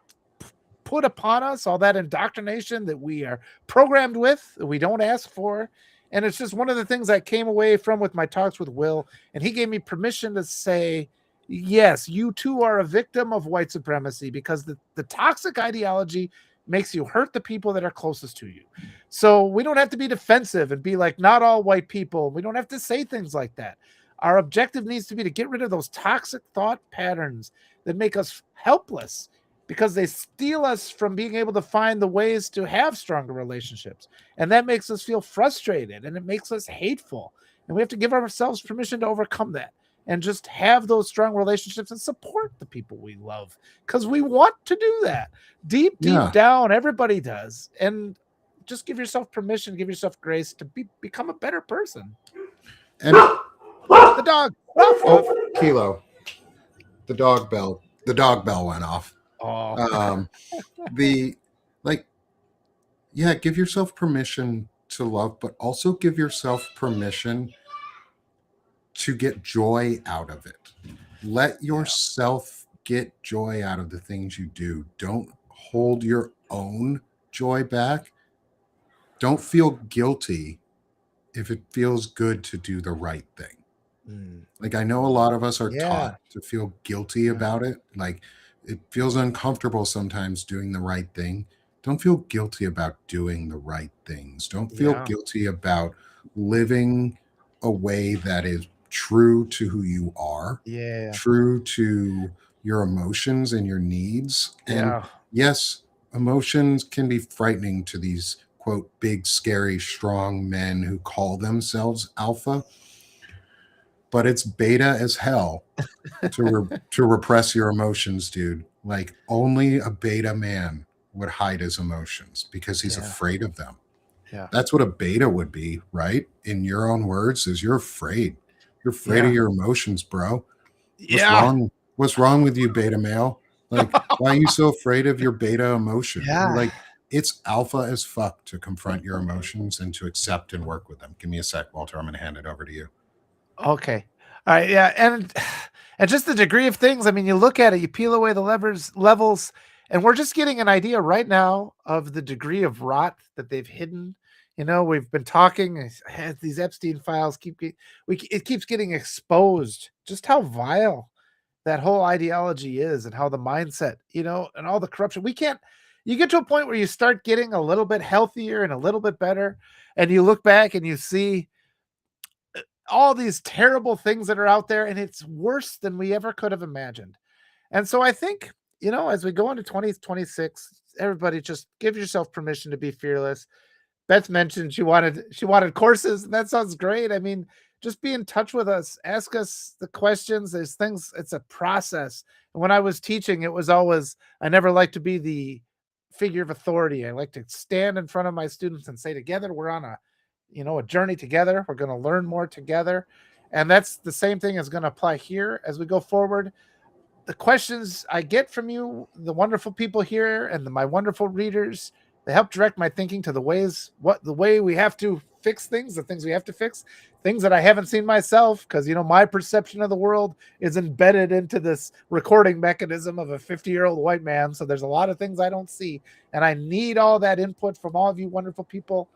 put upon us, all that indoctrination that we are programmed with, that we don't ask for. And it's just one of the things I came away from with my talks with Will. And he gave me permission to say, yes, you too are a victim of white supremacy, because the toxic ideology makes you hurt the people that are closest to you. So we don't have to be defensive and be like, not all white people. We don't have to say things like that. Our objective needs to be to get rid of those toxic thought patterns that make us helpless, because they steal us from being able to find the ways to have stronger relationships. And that makes us feel frustrated, and it makes us hateful. And we have to give ourselves permission to overcome that and just have those strong relationships and support the people we love, because we want to do that. Deep
Yeah.
down, everybody does. And just give yourself permission, give yourself grace to become a better person.
And
The dog. Ruff, ruff.
Kilo, the dog bell went off.
Oh,
The like, yeah, give yourself permission to love, but also give yourself permission to get joy out of it. Let
yeah.
yourself get joy out of the things you do. Don't hold your own joy back. Don't feel guilty if it feels good to do the right thing.
Mm.
Like, I know a lot of us are
Yeah.
taught to feel guilty
Yeah.
about it. Like, it feels uncomfortable sometimes doing the right thing. Don't feel guilty about doing the right things. Don't feel
Yeah.
guilty about living a way that is true to who you are,
Yeah.
true to your emotions and your needs. And
Yeah.
yes, emotions can be frightening to these, quote, big, scary, strong men who call themselves alpha, but it's beta as hell to repress your emotions, dude. Like only a beta man would hide his emotions because he's
Yeah.
afraid of them.
Yeah.
That's what a beta would be, right? In your own words, is you're afraid. You're afraid of
Yeah.
your emotions, bro. What's
Yeah.
wrong? What's wrong with you, beta male? Like, why are you so afraid of your beta emotion?
Yeah.
Like, it's alpha as fuck to confront your emotions and to accept and work with them. Give me a sec, Walter. I'm going to hand it over to you.
Okay. All right. Yeah. And just the degree of things. I mean, you look at it, you peel away the levels, and we're just getting an idea right now of the degree of rot that they've hidden. We've been talking as these Epstein files it keeps getting exposed just how vile that whole ideology is and how the mindset, and all the corruption. You get to a point where you start getting a little bit healthier and a little bit better, and you look back and you see all these terrible things that are out there, and it's worse than we ever could have imagined. And so I think, as we go into 2026, everybody just give yourself permission to be fearless. Beth mentioned she wanted courses, and that sounds great. I mean, just be in touch with us, ask us the questions. There's things, it's a process. And when I was teaching, it was always, I never like to be the figure of authority. I like to stand in front of my students and say, together we're on a journey together. We're going to learn more together. And that's the same thing is going to apply here as we go forward. The questions I get from you, the wonderful people here, and my wonderful readers, they help direct my thinking to the way we have to fix things, the things we have to fix, things that I haven't seen myself, because my perception of the world is embedded into this recording mechanism of a 50-year-old white man. So there's a lot of things I don't see, and I need all that input from all of you wonderful people.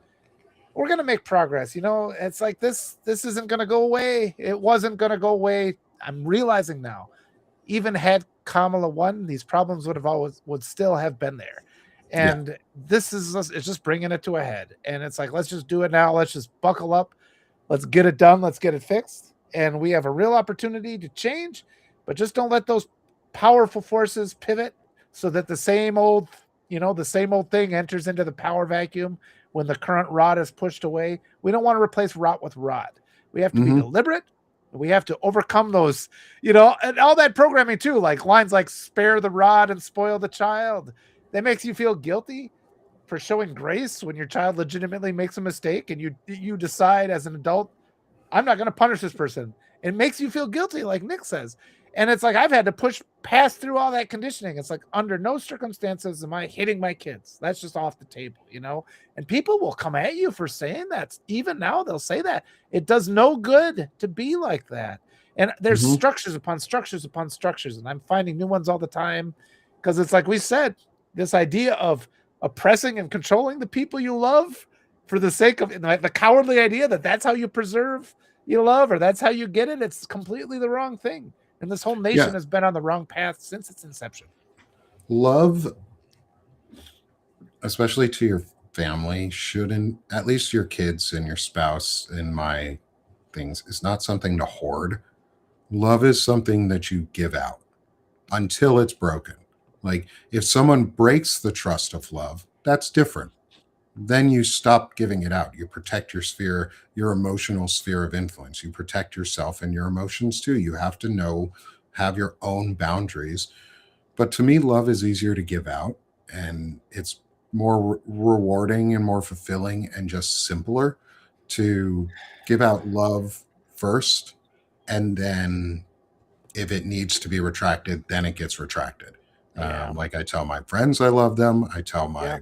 We're going to make progress. It's like this isn't going to go away. It wasn't going to go away. I'm realizing now, even had Kamala won, these problems would still have been there.
Yeah.
And it's just bringing it to a head. And it's like, let's just do it now. Let's just buckle up. Let's get it done. Let's get it fixed. And we have a real opportunity to change, but just don't let those powerful forces pivot so that the same old thing enters into the power vacuum when the current rot is pushed away. We don't want to replace rot with rot. We have to be
Mm-hmm.
deliberate. We have to overcome those, and all that programming too, like lines like spare the rod and spoil the child. That makes you feel guilty for showing grace when your child legitimately makes a mistake and you decide as an adult, I'm not going to punish this person. It makes you feel guilty, like Nick says. And it's like I've had to pass through all that conditioning. It's like under no circumstances am I hitting my kids. That's just off the table. And people will come at you for saying that. Even now, they'll say that. It does no good to be like that. And there's
Mm-hmm.
structures upon structures upon structures. And I'm finding new ones all the time because it's like we said, this idea of oppressing and controlling the people you love for the sake of the cowardly idea that that's how you preserve love or that's how you get it. It's completely the wrong thing. And this whole
Yeah.
nation has been on the wrong path since its inception.
Love, especially to your family, shouldn't, at least your kids and your spouse, in my things, is not something to hoard. Love is something that you give out until it's broken. Like if someone breaks the trust of love, that's different. Then you stop giving it out. You protect your sphere, your emotional sphere of influence. You protect yourself and your emotions too. You have to have your own boundaries. But to me, love is easier to give out, and it's more rewarding and more fulfilling and just simpler to give out love first, and then if it needs to be retracted, then it gets retracted.
Yeah.
Like I tell my friends I love them. I tell
Yeah.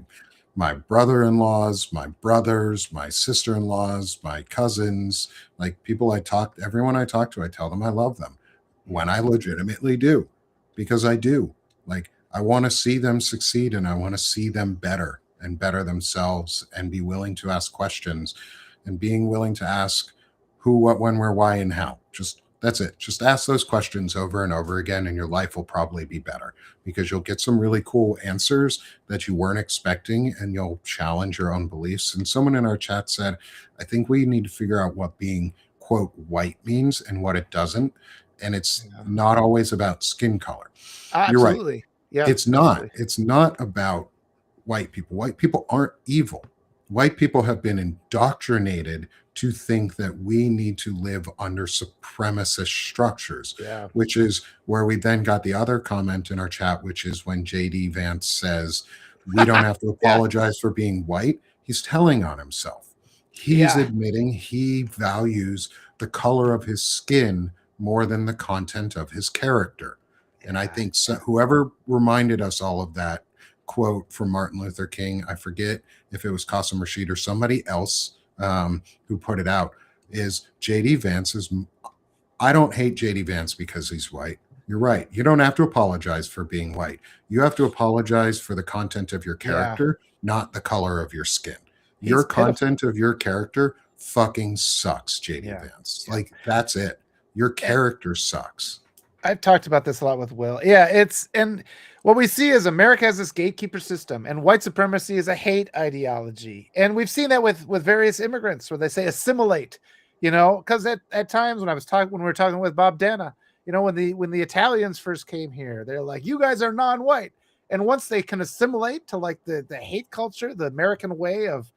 my brother-in-laws, my brothers, my sister-in-laws, my cousins, like everyone I talk to, I tell them I love them when I legitimately do, because I do. Like I want to see them succeed and I want to see them better and better themselves and be willing to ask questions and being willing to ask who, what, when, where, why, and how. Just that's it. Just ask those questions over and over again, and your life will probably be better because you'll get some really cool answers that you weren't expecting, and you'll challenge your own beliefs. And someone in our chat said, I think we need to figure out what being, quote, white means and what it doesn't. And it's
Yeah.
not always about skin color. You're right.
Absolutely. Yeah.
It's not.
Absolutely.
It's not about white people. White people aren't evil. White people have been indoctrinated to think that we need to live under supremacist structures,
Yeah.
which is where we then got the other comment in our chat, which is when JD Vance says, we don't have to
Yeah.
apologize for being white. He's telling on himself. He's
Yeah.
admitting he values the color of his skin more than the content of his character. And I think whoever reminded us all of that quote from Martin Luther King, I forget if it was Qasim Rashid or somebody else who put it out, is JD Vance is. I don't hate JD Vance because he's white. You're right. You don't have to apologize for being white. You have to apologize for the content of your
Yeah.
character, not the color of your skin.
He's
Your
pitiful.
content of your character fucking sucks, JD
Yeah.
Vance.
Yeah.
Like, that's it. Your character sucks.
I've talked about this a lot with Will. Yeah, and what we see is America has this gatekeeper system, and white supremacy is a hate ideology. And we've seen that with various immigrants where they say assimilate, because at times when we were talking with Bob Dana, when the Italians first came here, they're like, you guys are non-white. And once they can assimilate to like the hate culture, the American way of,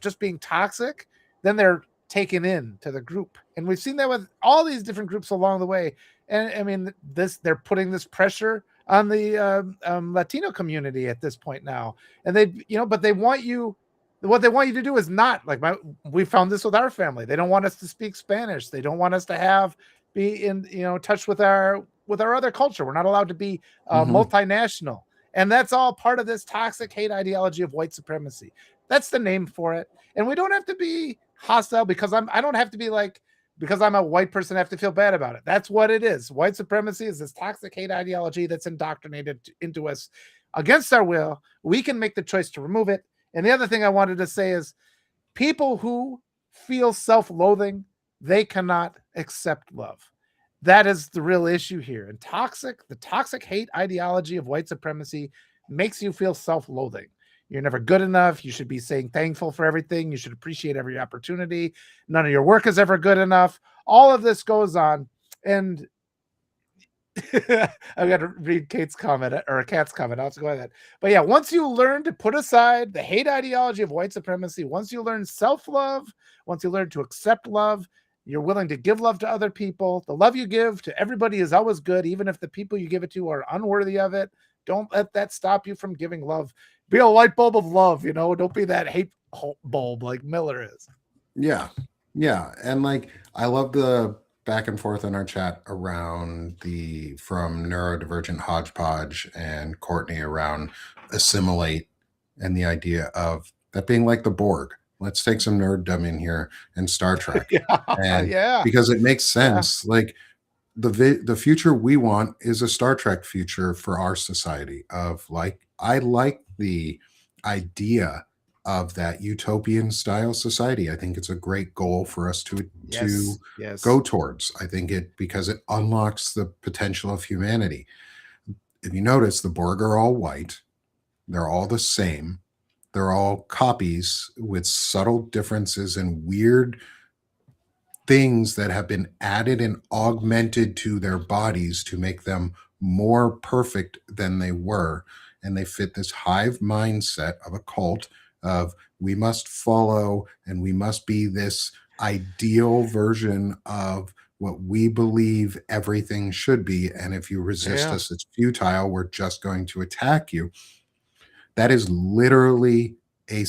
just being toxic, then they're taken in to the group. And we've seen that with all these different groups along the way. And I mean, they're putting this pressure on the Latino community at this point now, and but they want you. What they want you to do is not like we found this with our family. They don't want us to speak Spanish. They don't want us to be in touch with our other culture. We're not allowed to be multinational, and that's all part of this toxic hate ideology of white supremacy. That's the name for it, and we don't have to be hostile because I don't have to be like, because I'm a white person, I have to feel bad about it. That's what it is. White supremacy is this toxic hate ideology that's indoctrinated into us against our will. We can make the choice to remove it. And the other thing I wanted to say is people who feel self-loathing, they cannot accept love. That is the real issue here. And the toxic hate ideology of white supremacy makes you feel self-loathing. You're never good enough. You should be saying thankful for everything. You should appreciate every opportunity. None of your work is ever good enough. All of this goes on. And I've got to read Kat's comment or Kat's comment. I'll have to go ahead. But yeah, once you learn to put aside the hate ideology of white supremacy, once you learn self-love, once you learn to accept love, you're willing to give love to other people. The love you give to everybody is always good, even if the people you give it to are unworthy of it. Don't let that stop you from giving love. Be a light bulb of love, Don't be that hate bulb like Miller is.
Yeah. Yeah. And like, I love the back and forth in our chat around from neurodivergent hodgepodge and Courtney around assimilate and the idea of that being like the Borg. Let's take some nerddom in here and Star Trek. Because it makes sense. Yeah. Like the future we want is a Star Trek future for our society of like, I like the idea of that utopian style society. I think it's a great goal for us to go towards. I think because it unlocks the potential of humanity. If you notice, the Borg are all white. They're all the same. They're all copies with subtle differences and weird things that have been added and augmented to their bodies to make them more perfect than they were. And they fit this hive mindset of a cult of we must follow and we must be this ideal version of what we believe everything should be. And if you resist us, it's futile. We're just going to attack you. That is literally a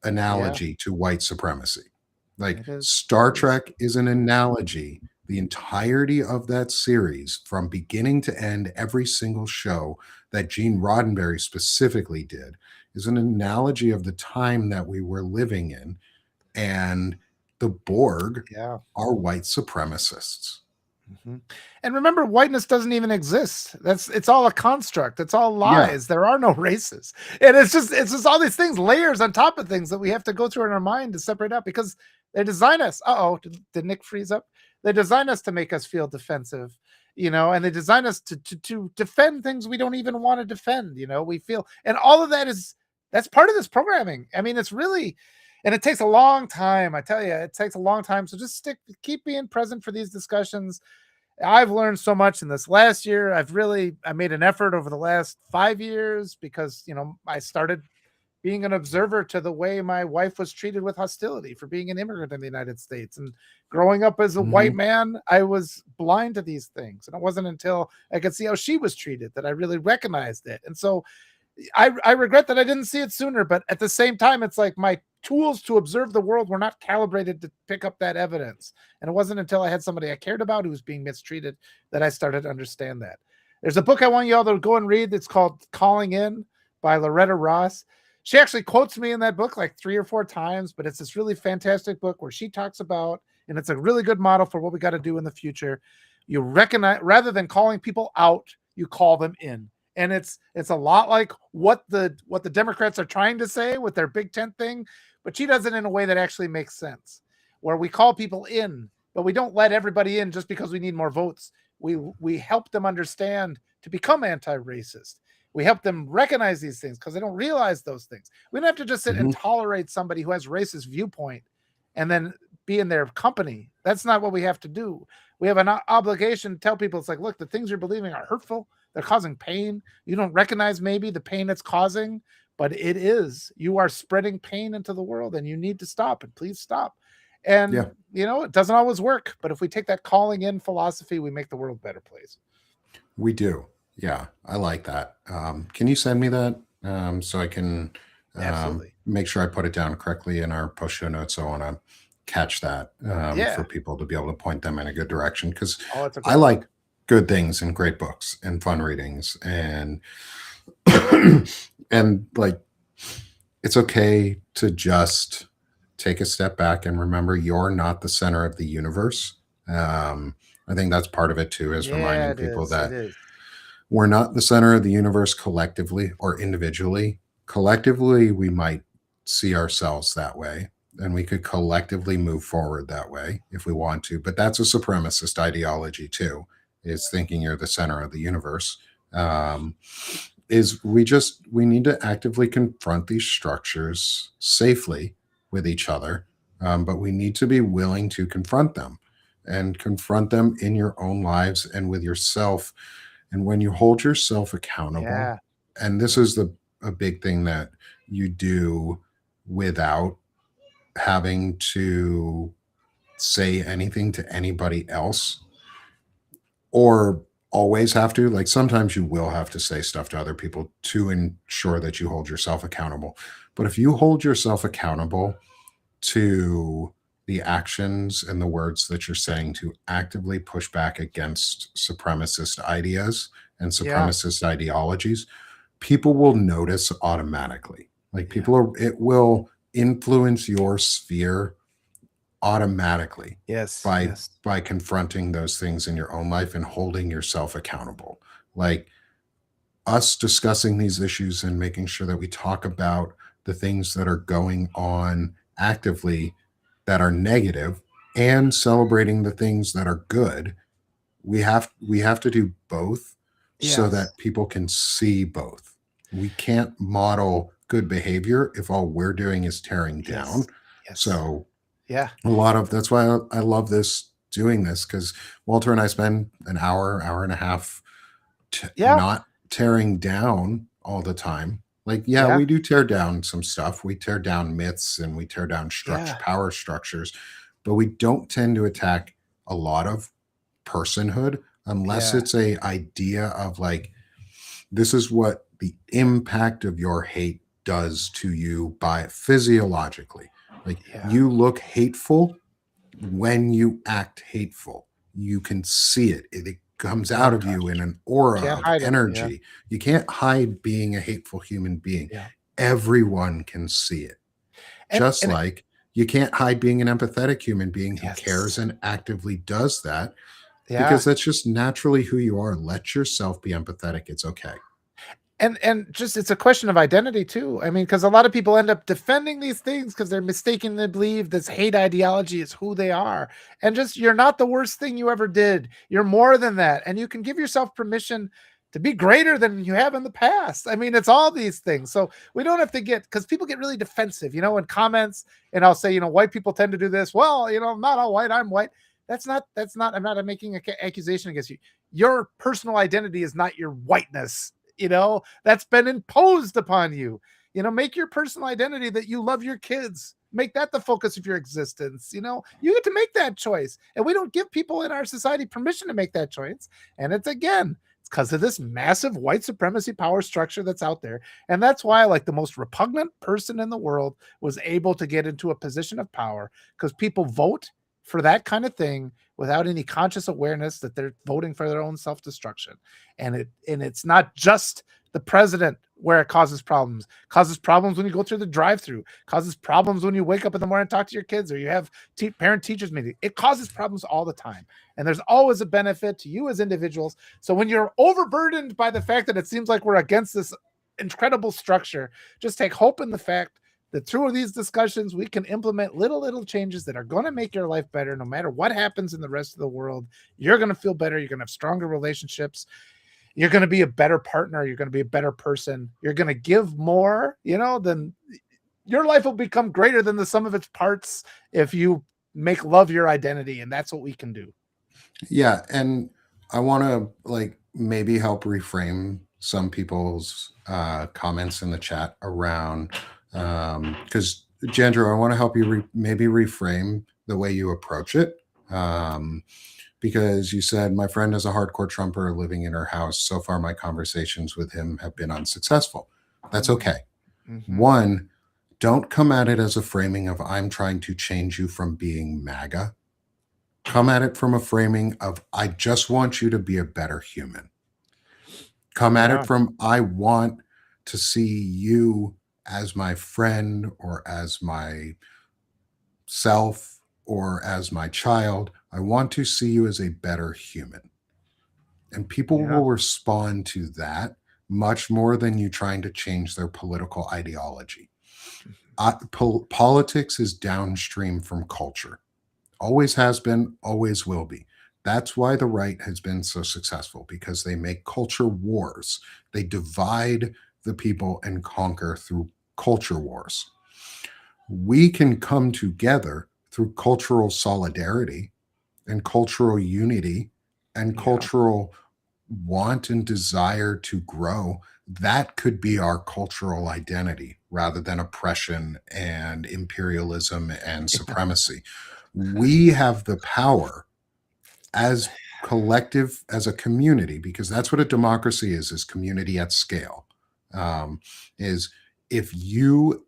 analogy to white supremacy. Like Star Trek is an analogy. The entirety of that series, from beginning to end, every single show that Gene Roddenberry specifically did, is an analogy of the time that we were living in. And the Borg are white supremacists.
Mm-hmm. And remember, whiteness doesn't even exist. It's all a construct. It's all lies. There are no races. And it's just all these things, layers on top of things that we have to go through in our mind to separate out because they design us. Did Nick freeze up? They design us to make us feel defensive, and they design us to defend things we don't even want to defend. We feel, and all of that's part of this programming. I mean, it's really, and it takes a long time. I tell you, it takes a long time. So just keep being present for these discussions. I've learned so much in this last year. I made an effort over the last 5 years because, I started being an observer to the way my wife was treated with hostility for being an immigrant in the United States. And growing up as a white
Mhm.
man, I was blind to these things. And it wasn't until I could see how she was treated that I really recognized it. And so I regret that I didn't see it sooner, but at the same time, it's like my tools to observe the world were not calibrated to pick up that evidence. And it wasn't until I had somebody I cared about who was being mistreated that I started to understand that. There's a book I want you all to go and read. It's called Calling In by Loretta Ross. She actually quotes me in that book like 3 or 4 times, but it's this really fantastic book where she talks about, and it's a really good model for what we got to do in the future. You recognize, rather than calling people out, you call them in. And it's a lot like what the Democrats are trying to say with their Big Tent thing, but she does it in a way that actually makes sense, where we call people in, but we don't let everybody in just because we need more votes. We help them understand to become anti-racist. We help them recognize these things because they don't realize those things. We don't have to just sit and
Mhm.
tolerate somebody who has racist viewpoint and then be in their company. That's not what we have to do. We have an obligation to tell people, it's like, look, the things you're believing are hurtful. They're causing pain. You don't recognize maybe the pain it's causing, but it is. You are spreading pain into the world and you need to stop, and please stop. And,
Yeah,
it doesn't always work, but if we take that calling in philosophy, we make the world a better place.
we do. Yeah, I like that. Can you send me that so I can
Absolutely.
make sure I put it down correctly in our post show notes? I want to catch that for
Yeah.
people to be able to point them in a good direction because
Oh, it's a
I
great book.
like good things and great books and fun readings and and like it's okay to just take a step back and remember you're not the center of the universe. I think that's part of it too, is
Yeah,
reminding
it
people
is. It
that
is.
we're not the center of the universe collectively or individually. Collectively, we might see ourselves that way, and we could collectively move forward that way if we want to. But that's a supremacist ideology too, is thinking you're the center of the universe. Um, is we need to actively confront these structures safely with each other, but we need to be willing to confront them and confront them in your own lives and with yourself. And when you hold yourself accountable,
Yeah.
and this
Yeah.
is the a big thing that you do without having to say anything to anybody else or always have to, like sometimes you will have to say stuff to other people to ensure that you hold yourself accountable. But if you hold yourself accountable to the actions and the words that you're saying to actively push back against supremacist ideas and
Yeah.
supremacist ideologies, people will notice automatically. Like
Yeah.
it will influence your sphere automatically
Yes.
by
Yes.
confronting those things in your own life and holding yourself accountable. Like us discussing these issues and making sure that we talk about the things that are going on actively that are negative and celebrating the things that are good. We have to do both so
Yes.
that people can see both. We can't model good behavior if all we're doing is tearing
Yes.
down.
Yes.
So
Yeah.
a lot of that's why I love this doing this, because Walter and I spend an hour and a half
Yeah.
not tearing down all the time. Like, yeah,
Yeah.
we do tear down some stuff. We tear down myths and we tear down structure,
Yeah.
power structures, but we don't tend to attack a lot of personhood unless
Yeah.
it's a idea of like, this is what the impact of your hate does to you by physiologically. Like
Yeah.
you look hateful when you act hateful. You can see it. It comes
Oh
out of you in
gosh.
an aura
Can't
of
hide it. Yeah.
energy. You can't hide being a hateful human being.
Yeah.
Everyone can see it. Just
And
like you can't hide being an empathetic human being who cares
yes.
and actively does that,
Yeah.
because that's just naturally who you are. Let yourself be empathetic. It's okay.
And just it's a question of identity too. I mean, because a lot of people end up defending these things because they're mistakenly believe this hate ideology is who they are. And just you're not the worst thing you ever did. You're more than that. And you can give yourself permission to be greater than you have in the past. I mean, it's all these things. So we don't have to get because people get really defensive, in comments, and I'll say, white people tend to do this. Well, I'm not all white, I'm white. I'm not making an accusation against you. Your personal identity is not your whiteness. That's been imposed upon you. Make your personal identity that you love your kids. Make that the focus of your existence. You get to make that choice. And we don't give people in our society permission to make that choice. And it's because of this massive white supremacy power structure that's out there. And that's why, like, the most repugnant person in the world was able to get into a position of power, because people vote for that kind of thing without any conscious awareness that they're voting for their own self-destruction. And it's not just the president where it causes problems. It causes problems when you go through the drive-through. Causes problems when you wake up in the morning and talk to your kids, or you have parent-teachers meeting. It causes problems all the time. And there's always a benefit to you as individuals. So when you're overburdened by the fact that it seems like we're against this incredible structure, just take hope in the fact that through these discussions, we can implement little changes that are going to make your life better. No matter what happens in the rest of the world, you're going to feel better. You're going to have stronger relationships. You're going to be a better partner. You're going to be a better person. You're going to give more, then your life will become greater than the sum of its parts if you make love your identity. And that's what we can do.
Yeah. And I want to maybe help reframe some people's comments in the chat around, because Jandro, I want to help you maybe reframe the way you approach it. Because you said, my friend is a hardcore Trumper living in her house. So far, my conversations with him have been unsuccessful. That's okay. Mm-hmm. One, don't come at it as a framing of I'm trying to change you from being MAGA. Come at it from a framing of I just want you to be a better human. Come at it from I want to see you as my friend or as my self or as my child. I want to see you as a better human. And people will respond to that much more than you trying to change their political ideology. Politics is downstream from culture. Always has been, always will be. That's why the right has been so successful, because they make culture wars. They divide the people and conquer through culture wars. We can come together through cultural solidarity and cultural unity and cultural want and desire to grow. That could be our cultural identity rather than oppression and imperialism and supremacy. We have the power as collective, as a community, because that's what a democracy is community at scale. Is if you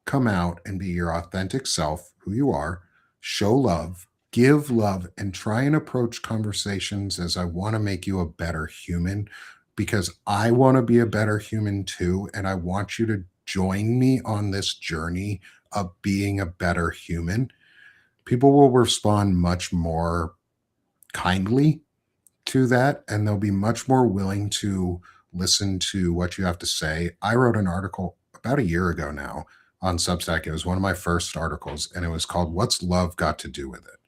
come out and be your authentic self, who you are, show love, give love, and try and approach conversations as I want to make you a better human, because I want to be a better human too. And I want you to join me on this journey of being a better human. People will respond much more kindly to that, and they'll be much more willing to listen to what you have to say. I wrote an article about a year ago now on Substack. It was one of my first articles, and it was called What's Love Got to Do with It?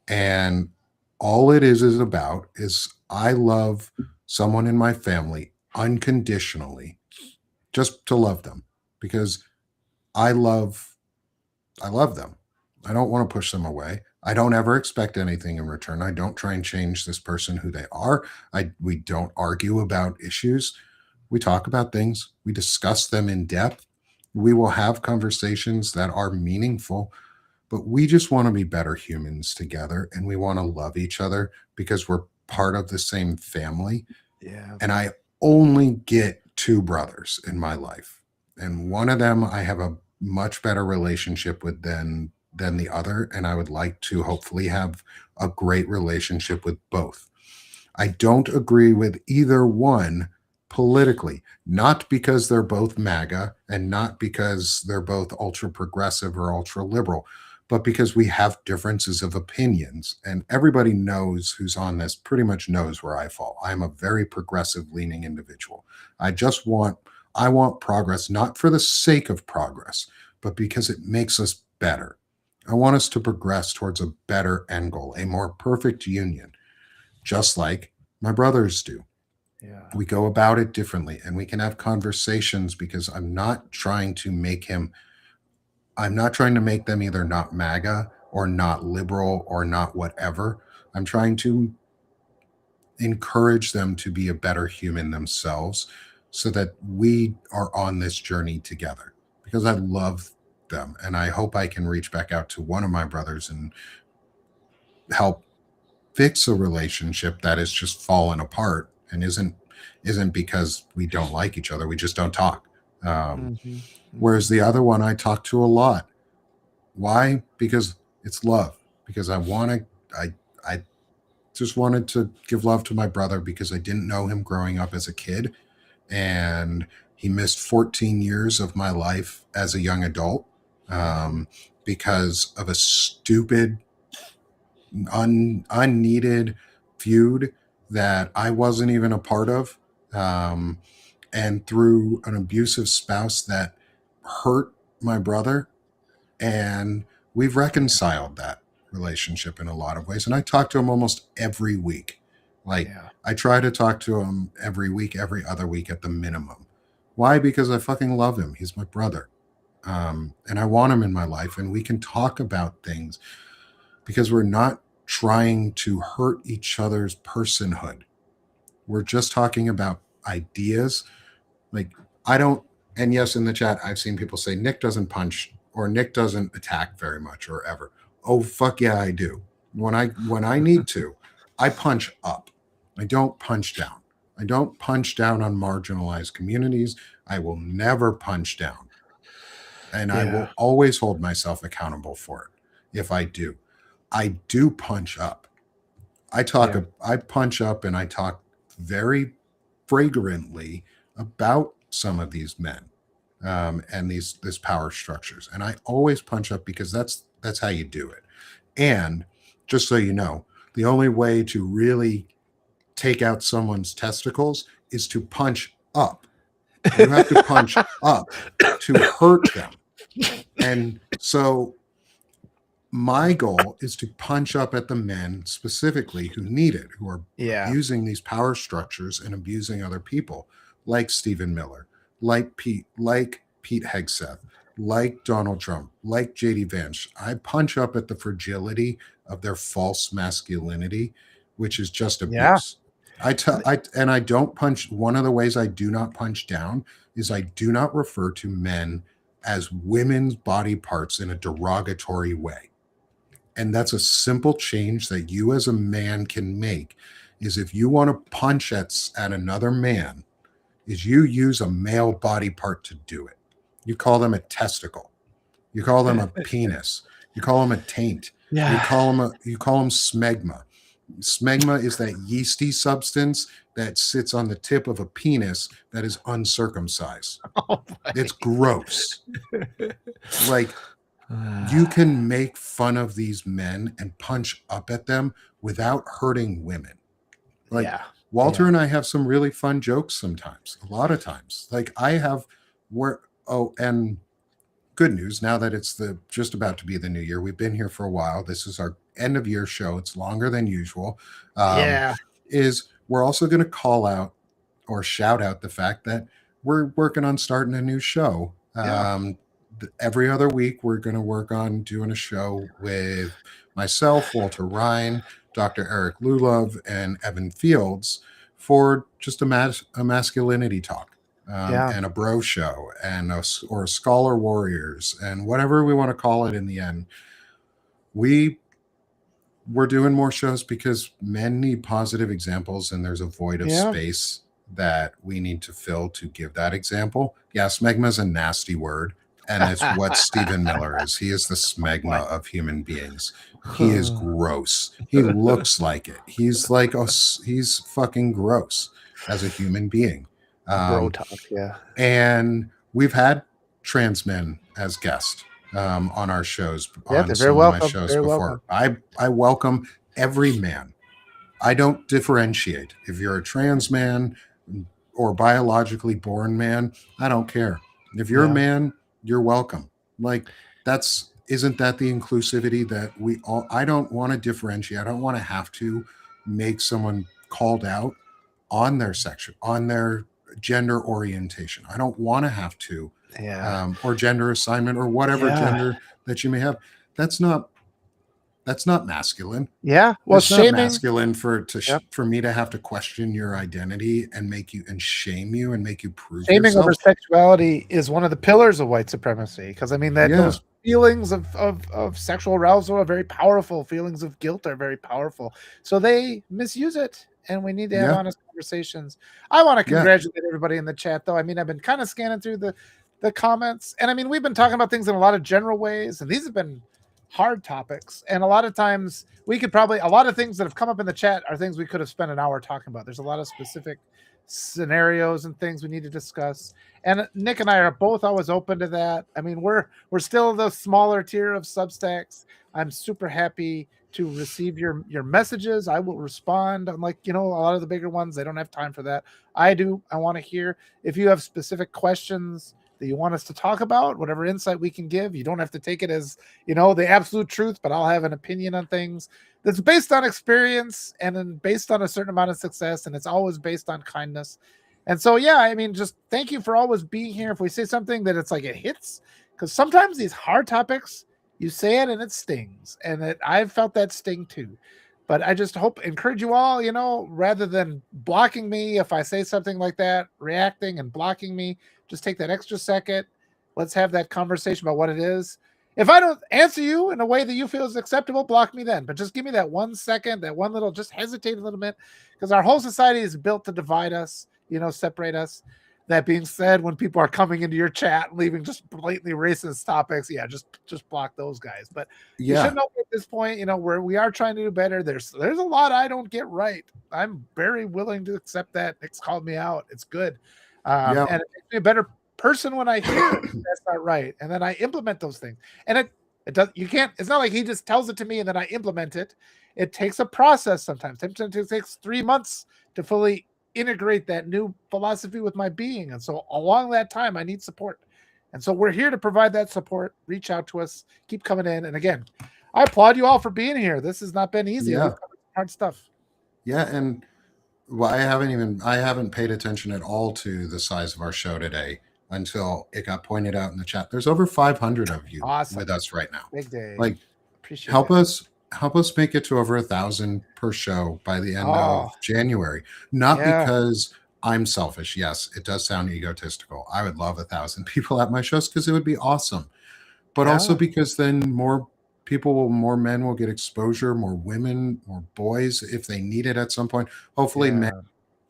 And all it is about is I love someone in my family unconditionally, just to love them, because I love them. I don't want to push them away. I don't ever expect anything in return. I don't try and change this person who they are. We don't argue about issues. We talk about things. We discuss them in depth. We will have conversations that are meaningful, but we just want to be better humans together, and we want to love each other because we're part of the same family.
Yeah.
And I only get two brothers in my life, and one of them I have a much better relationship with than the other, and I would like to hopefully have a great relationship with both. I don't agree with either one politically, not because they're both MAGA and not because they're both ultra progressive or ultra liberal, but because we have differences of opinions. And everybody knows who's on this pretty much knows where I fall. I'm a very progressive leaning individual. I want progress, not for the sake of progress, but because it makes us better. I want us to progress towards a better end goal, a more perfect union, just like my brothers do.
Yeah.
We go about it differently, and we can have conversations, because I'm not trying to make them either not MAGA or not liberal or not whatever. I'm trying to encourage them to be a better human themselves, so that we are on this journey together, because I love them and I hope I can reach back out to one of my brothers and help fix a relationship that has just fallen apart and isn't because we don't like each other, we just don't talk. um,
Mm-hmm.
Whereas the other one I talk to a lot. Why? Because it's love. Because I just wanted to give love to my brother because I didn't know him growing up as a kid, and he missed 14 years of my life as a young adult,
Mm-hmm.
because of a stupid, unneeded feud that I wasn't even a part of, um, and through an abusive spouse that hurt my brother. And we've
Yeah.
reconciled that relationship in a lot of ways. And I talk to him almost every week. Like,
Yeah.
I try to talk to him every week, every other week at the minimum. Why? Because I fucking love him. He's my brother. And I want him in my life. And we can talk about things because we're not trying to hurt each other's personhood. We're just talking about ideas. Like, I don't, and yes, in the chat, I've seen people say Nick doesn't punch or Nick doesn't attack very much or ever. Oh fuck yeah, I do. When I need to, I punch up. I don't punch down. I don't punch down on marginalized communities. I will never punch down. And I
Yeah.
will always hold myself accountable for it if I do. I do punch up.
Yeah.
I punch up and I talk very fragrantly about some of these men, and these power structures. And I always punch up because that's how you do it. And just so you know, the only way to really take out someone's testicles is to punch up. You have to punch up to hurt them. And so my goal is to punch up at the men specifically who need it, who are
Yeah.
abusing these power structures and abusing other people, like Stephen Miller, like Pete Hegseth, like Donald Trump, like JD Vance. I punch up at the fragility of their false masculinity, which is just
Yeah.
abuse. And I don't punch. One of the ways I do not punch down is I do not refer to men as women's body parts in a derogatory way. And that's a simple change that you as a man can make. Is if you want to punch at another man, is you use a male body part to do it. You call them a testicle, you call them a penis, you call them a taint,
Yeah.
you call them smegma. Smegma is that yeasty substance that sits on the tip of a penis that is uncircumcised.
Oh,
It's
buddy.
gross. Like, you can make fun of these men and punch up at them without hurting women. Like,
Yeah.
Walter
Yeah.
and I have some really fun jokes sometimes, a lot of times. Like, I have where oh, and good news, now that it's the just about to be the new year. We've been here for a while. This is our end of year show. It's longer than usual. Um,
Yeah.
is we're also going to call out or shout out the fact that we're working on starting a new show.
Yeah.
Every other week, we're going to work on doing a show with myself, Walter Rhein, Dr. Eric Lulov, and Evan Fields for just a masculinity talk,
Yeah.
and a bro show or a scholar warriors and whatever we want to call it in the end. We're doing more shows because men need positive examples and there's a void of
Yeah.
space that we need to fill to give that example. Yeah, smegma is a nasty word, and it's what Stephen Miller is. He is the smegma of human beings. He is gross. He looks like it. He's like he's fucking gross as a human being.
Bro
Um,
talk. Yeah.
and we've had trans men as guests, on our shows,
Yeah.
on
They're very
some of my
welcome.
shows
Very
before.
welcome.
I welcome every man. I don't differentiate. If you're a trans man or biologically born man, I don't care. If you're a
Yeah.
man, you're welcome. Like, that's isn't that the inclusivity that we all I don't want to differentiate. I don't want to have to make someone called out on their section, on their gender orientation. I don't want to have to,
Yeah.
or gender assignment or whatever
Yeah.
gender that you may have. That's not That's not masculine.
Yeah. Well,
It's not
shaming.
masculine
Yep.
for me to have to question your identity and make you and shame you and make you prove
Shaming over
yourself.
sexuality is one of the pillars of white supremacy, because I mean that
Yeah,
those feelings of sexual arousal are very powerful. Feelings of guilt are very powerful. So they misuse it, and we need to have
yeah,
honest conversations. I want to
yeah,
congratulate everybody in the chat, though. I mean, I've been kind of scanning through the comments, and I mean, we've been talking about things in a lot of general ways, and these have been hard topics. And a lot of times we could probably a lot of things that have come up in the chat are things we could have spent an hour talking about. There's a lot of specific scenarios and things we need to discuss. And Nick and I are both always open to that. I mean, we're still the smaller tier of Substacks. I'm super happy to receive your messages. I will respond. Unlike, a lot of the bigger ones, they don't have time for that. I do. I want to hear if you have specific questions that you want us to talk about, whatever insight we can give. You don't have to take it as, the absolute truth, but I'll have an opinion on things that's based on experience and then based on a certain amount of success, and it's always based on kindness. And so, yeah, I mean, just thank you for always being here. If we say something that it's like it hits, because sometimes these hard topics, you say it and it stings, and I've felt that sting too. But I just encourage you all, rather than blocking me if I say something like that, reacting and blocking me, just take that extra second. Let's have that conversation about what it is. If I don't answer you in a way that you feel is acceptable, block me then. But just give me that 1 second, that one little, just hesitate a little bit, because our whole society is built to divide us, separate us. That being said, when people are coming into your chat and leaving just blatantly racist topics, yeah, just block those guys. But you should
yeah,
know at this point, where we are trying to do better. There's a lot I don't get right. I'm very willing to accept that. Nick's called me out. It's good,
yeah,
and it makes me a better person when I hear that's not right, and then I implement those things. And it does. You can't. It's not like he just tells it to me and then I implement it. It takes a process sometimes. Sometimes it takes 3 months to fully integrate that new philosophy with my being. And so along that time, I need support. And so we're here to provide that support. Reach out to us. Keep coming in. And again, I applaud you all for being here. This has not been easy.
yeah,
We've covered hard stuff.
yeah. And well, I haven't paid attention at all to the size of our show today until it got pointed out in the chat. There's over 500 of you
Awesome.
with us right now.
Big day.
Like,
Appreciate
help
it.
us make it to over 1,000 per show by the end
Oh,
of January. Not
yeah.
because I'm selfish. Yes, it does sound egotistical. I would love 1,000 people at my shows because it would be awesome. But also
Yeah.
because then more men will get exposure, more women, more boys if they need it at some point. Hopefully, men.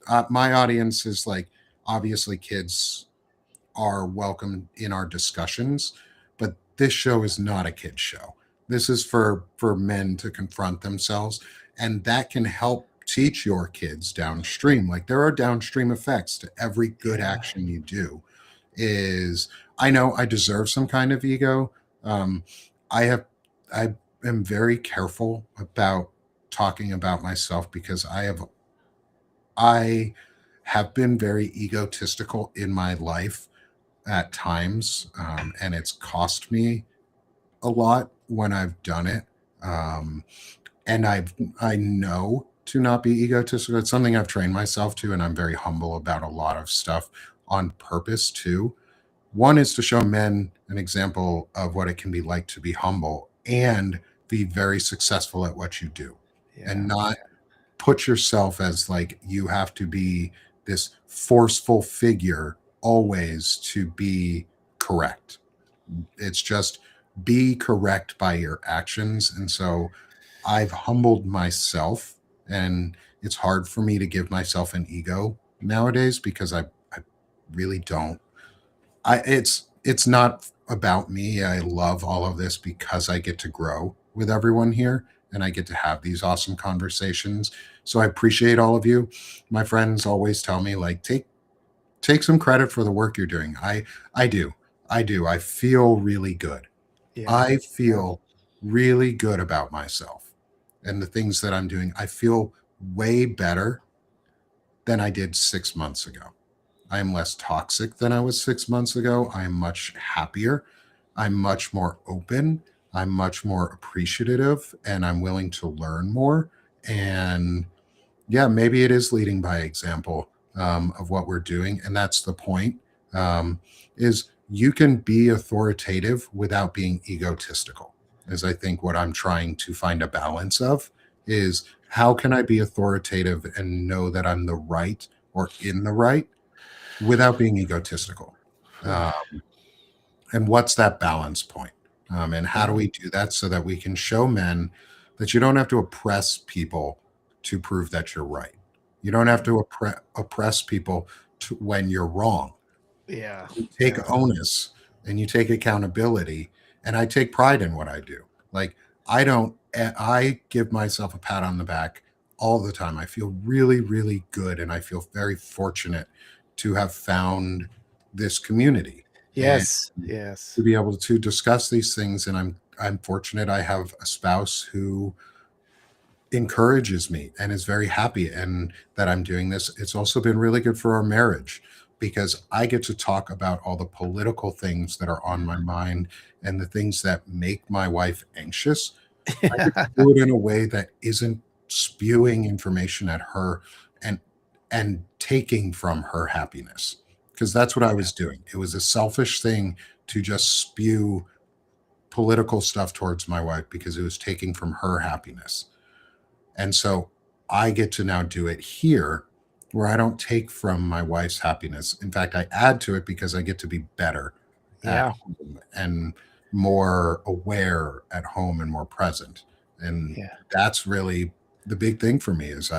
Yeah.
My audience is like, obviously kids are welcome in our discussions, but this show is not a kid show. This is for men to confront themselves, and that can help teach your kids downstream. Like, there are downstream effects to every good
Yeah.
action you do. Is I know I deserve some kind of ego. um, I am very careful about talking about myself because I have been very egotistical in my life at times, and it's cost me a lot when I've done it. Um, and I know to not be egotistical. It's something I've trained myself to, and I'm very humble about a lot of stuff on purpose too. One is to show men an example of what it can be like to be humble and be very successful at what you do,
Yeah.
and not put yourself as like you have to be this forceful figure always to be correct. It's just be correct by your actions. And so I've humbled myself, and it's hard for me to give myself an ego nowadays because I really don't. It's not about me. I love all of this because I get to grow with everyone here and I get to have these awesome conversations. So I appreciate all of you. My friends always tell me, like, take some credit for the work you're doing. I do. I do. I feel really good.
Yeah.
I
Yeah.
feel really good about myself and the things that I'm doing. I feel way better than I did 6 months ago. I am less toxic than I was 6 months ago. I am much happier. I'm much more open. I'm much more appreciative, and I'm willing to learn more. And yeah, maybe it is leading by example, of what we're doing. And that's the point, is you can be authoritative without being egotistical. is I think what I'm trying to find a balance of is how can I be authoritative and know that I'm the right or in the right without being egotistical? Uh, and what's that balance point? And how do
Yeah.
we do that so that we can show men that you don't have to oppress people to prove that you're right? You don't have to oppress people when you're wrong.
Yeah.
You take
Yeah.
onus and you take accountability. And I take pride in what I do. Like, I give myself a pat on the back all the time. I feel really, really good. And I feel very fortunate to have found this community and
Yes. Yes.
to be able to discuss these things. And I'm fortunate I have a spouse who encourages me and is very happy and that I'm doing this. It's also been really good for our marriage because I get to talk about all the political things that are on my mind and the things that make my wife anxious. I get to do it in a way that isn't spewing information at her and taking from her happiness, because that's what I
Yeah.
was doing. It was a selfish thing to just spew political stuff towards my wife because it was taking from her happiness. And so I get to now do it here where I don't take from my wife's happiness. In fact, I add to it because I get to be better at
Yeah.
home and more aware at home and more present. And
Yeah.
that's really the big thing for me is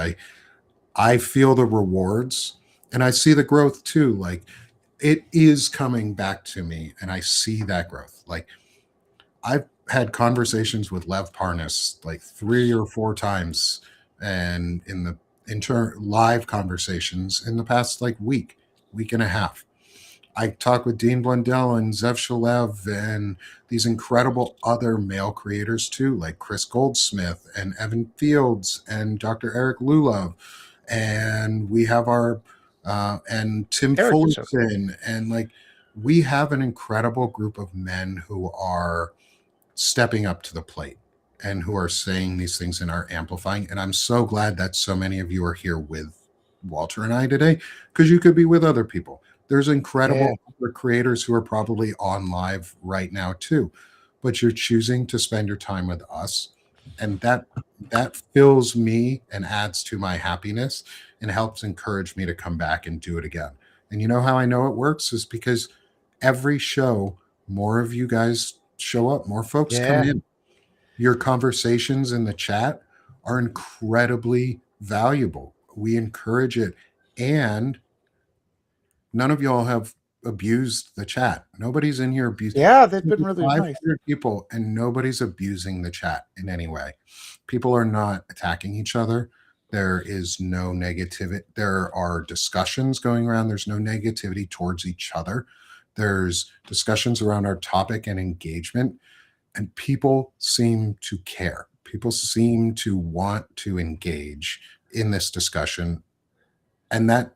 I feel the rewards and I see the growth too. Like it is coming back to me and I see that growth. Like I've had conversations with Lev Parnas like 3 or 4 times, and in the live conversations in the past like week and a half. I talked with Dean Blundell and Zev Shalev and these incredible other male creators too, like Chris Goldsmith and Evan Fields and Dr. Eric Lulov. And we have our and Tim
Eric is so cool.
Fullerton, and like we have an incredible group of men who are stepping up to the plate and who are saying these things and are amplifying. And I'm so glad that so many of you are here with Walter and I today, because you could be with other people. There's
Yeah.
incredible other creators who are probably on live right now too, but you're choosing to spend your time with us. And that fills me and adds to my happiness and helps encourage me to come back and do it again. And you know how I know it works is because every show, more of you guys show up, more folks come
Yeah.
in. Your conversations in the chat are incredibly valuable. We encourage it. And none of y'all have abused the chat. Nobody's in here abused.
Yeah. They've been really nice.
500 people, and nobody's abusing the chat in any way. People are not attacking each other. There is no negativity. There are discussions going around. There's no negativity towards each other. There's discussions around our topic and engagement, and people seem to care. People seem to want to engage in this discussion, and that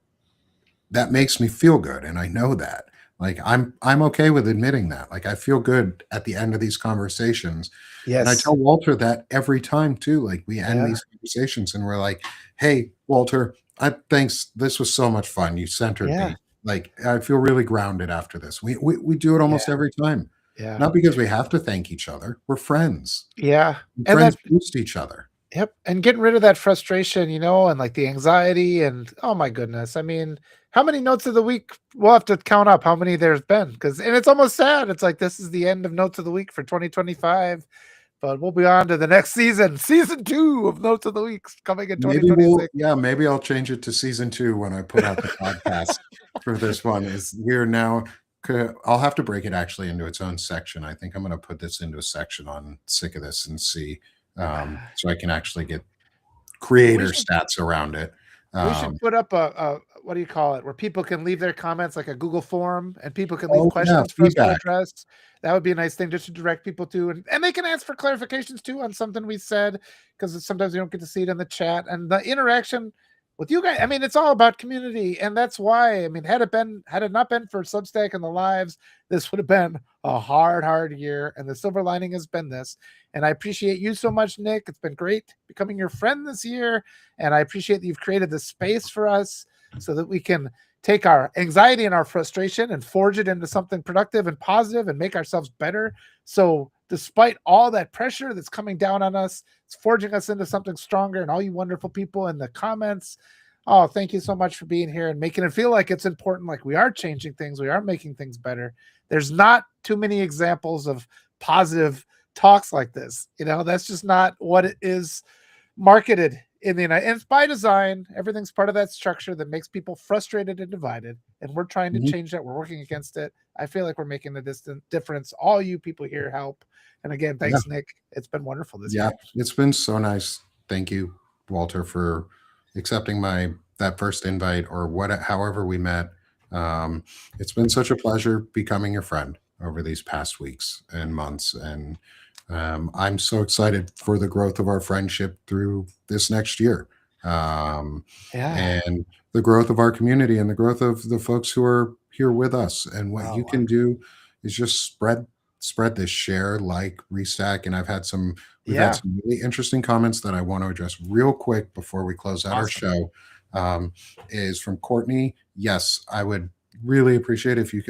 makes me feel good, and I know that. Like I'm okay with admitting that. Like I feel good at the end of these conversations. And I
Yes.
tell Walter that every time too. Like we end
Yeah.
these conversations and we're like, "Hey, Walter, I thanks. This was so much fun. You centered
Yeah.
me. Like I feel really grounded after this." We do it
Yeah.
almost every time.
Yeah.
Not because we have to thank each other. We're friends.
Yeah.
And
And
friends
that
boost each other.
Yep, and getting rid of that frustration, and, like, the anxiety and oh my goodness, I mean, how many notes of the week we'll have to count up how many there's been, because and it's almost sad, it's like, this is the end of Notes of the Week for 2025, but we'll be on to the next season, season 2 of Notes of the Week coming in
Maybe I'll change it to season 2 when I put out the podcast for this one. Is we're now I'll have to break it actually into its own section. I think I'm going to put this into a section on Sick of This and see,
2026.
so I can actually get
We
creator
should
stats around it.
we should
Um,
put up a what do you call it, where people can leave their comments, like a Google form, and people can leave
oh yeah,
questions for us to
feedback.
address. That would be a nice thing just to direct people to, and they can ask for clarifications too on something we said, because sometimes we don't get to see it in the chat. And the interaction with you guys, I mean, it's all about community, and that's why, I mean, had it not been for Substack and the lives, this would have been a hard year. And the silver lining has been this. And I appreciate you so much, Nick. It's been great becoming your friend this year. And I appreciate that you've created this space for us so that we can take our anxiety and our frustration and forge it into something productive and positive and make ourselves better. So despite all that pressure that's coming down on us, it's forging us into something stronger. And all you wonderful people in the comments, oh, thank you so much for being here and making it feel like it's important, like we are changing things, we are making things better. There's not too many examples of positive talks like this. That's just not what it is marketed in the United. And it's by design. Everything's part of that structure that makes people frustrated and divided. And we're trying to change that. We're working against it. I feel like we're making a distant difference. All you people here help. And again, thanks, Nick. It's been wonderful this year.
It's been so nice. Thank you, Walter, for accepting that first invite, or however we met. It's been such a pleasure becoming your friend over these past weeks and months, and I'm so excited for the growth of our friendship through this next year, and the growth of our community and the growth of the folks who are here with us. And what you can do is just spread this, share, like, restack. And we've had some really interesting comments that I want to address real quick before we close out our show. Is from Courtney. Yes, I would really appreciate if you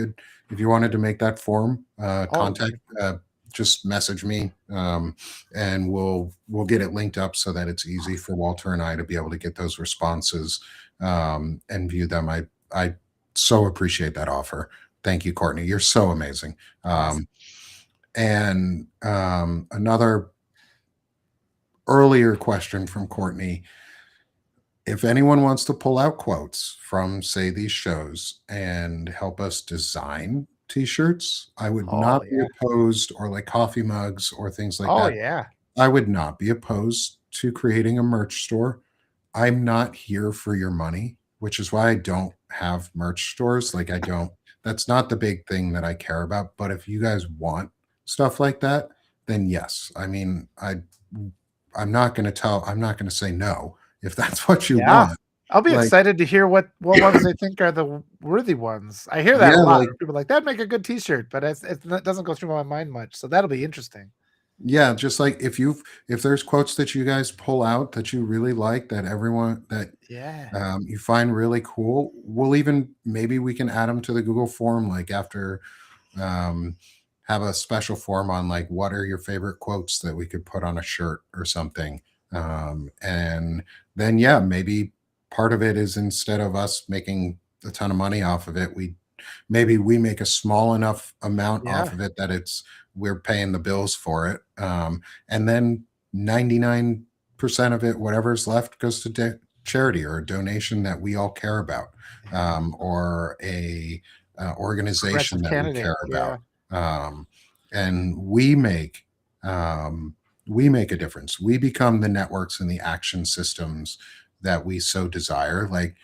wanted to make that form, contact, just message me, and we'll get it linked up so that it's easy for Walter and I to be able to get those responses, and view them. I so appreciate that offer. Thank you, Courtney. You're so amazing. And another earlier question from Courtney: if anyone wants to pull out quotes from, say, these shows and help us design t-shirts, I would not be opposed, or like coffee mugs or things like that. I would not be opposed to creating a merch store. I'm not here for your money, which is why I don't have merch stores. That's not the big thing that I care about. But if you guys want stuff like that, then yes. I mean, I'm not going to say no if that's what you want.
I'll be excited to hear what ones they think are the worthy ones. I hear that a lot. People are like, that'd make a good t-shirt, but it doesn't go through my mind much. So that'll be interesting.
Yeah, just like if there's quotes that you guys pull out that you really like, that you find really cool, maybe we can add them to the Google form, like after, have a special form on like what are your favorite quotes that we could put on a shirt or something. And then maybe part of it is, instead of us making a ton of money off of it, we make a small enough amount off of it that we're paying the bills for it. And then 99% of it, whatever's left, goes to charity or a donation that we all care about, or a organization that we care about. And we make a difference. We become the networks and the action systems that we so desire. Like,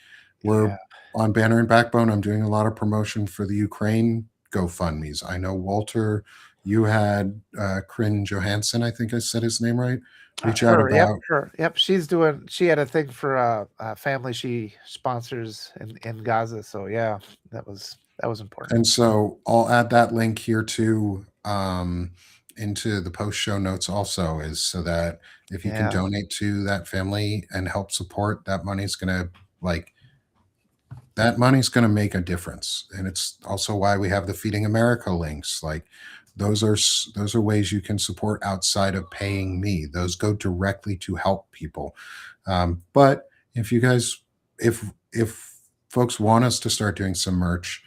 we're on Banner and Backbone. I'm doing a lot of promotion for the Ukraine GoFundMe's. I know, Walter, you had Corinne Johansson, I think I said his name right, reach out about.
Yep. She had a thing for a family she sponsors in Gaza. So yeah, that was important.
And so I'll add that link here too, into the post show notes also, is so that if you can donate to that family and help support, that money's going to make a difference. And it's also why we have the Feeding America links. Like, those are ways you can support outside of paying me. Those go directly to help people. But if folks want us to start doing some merch,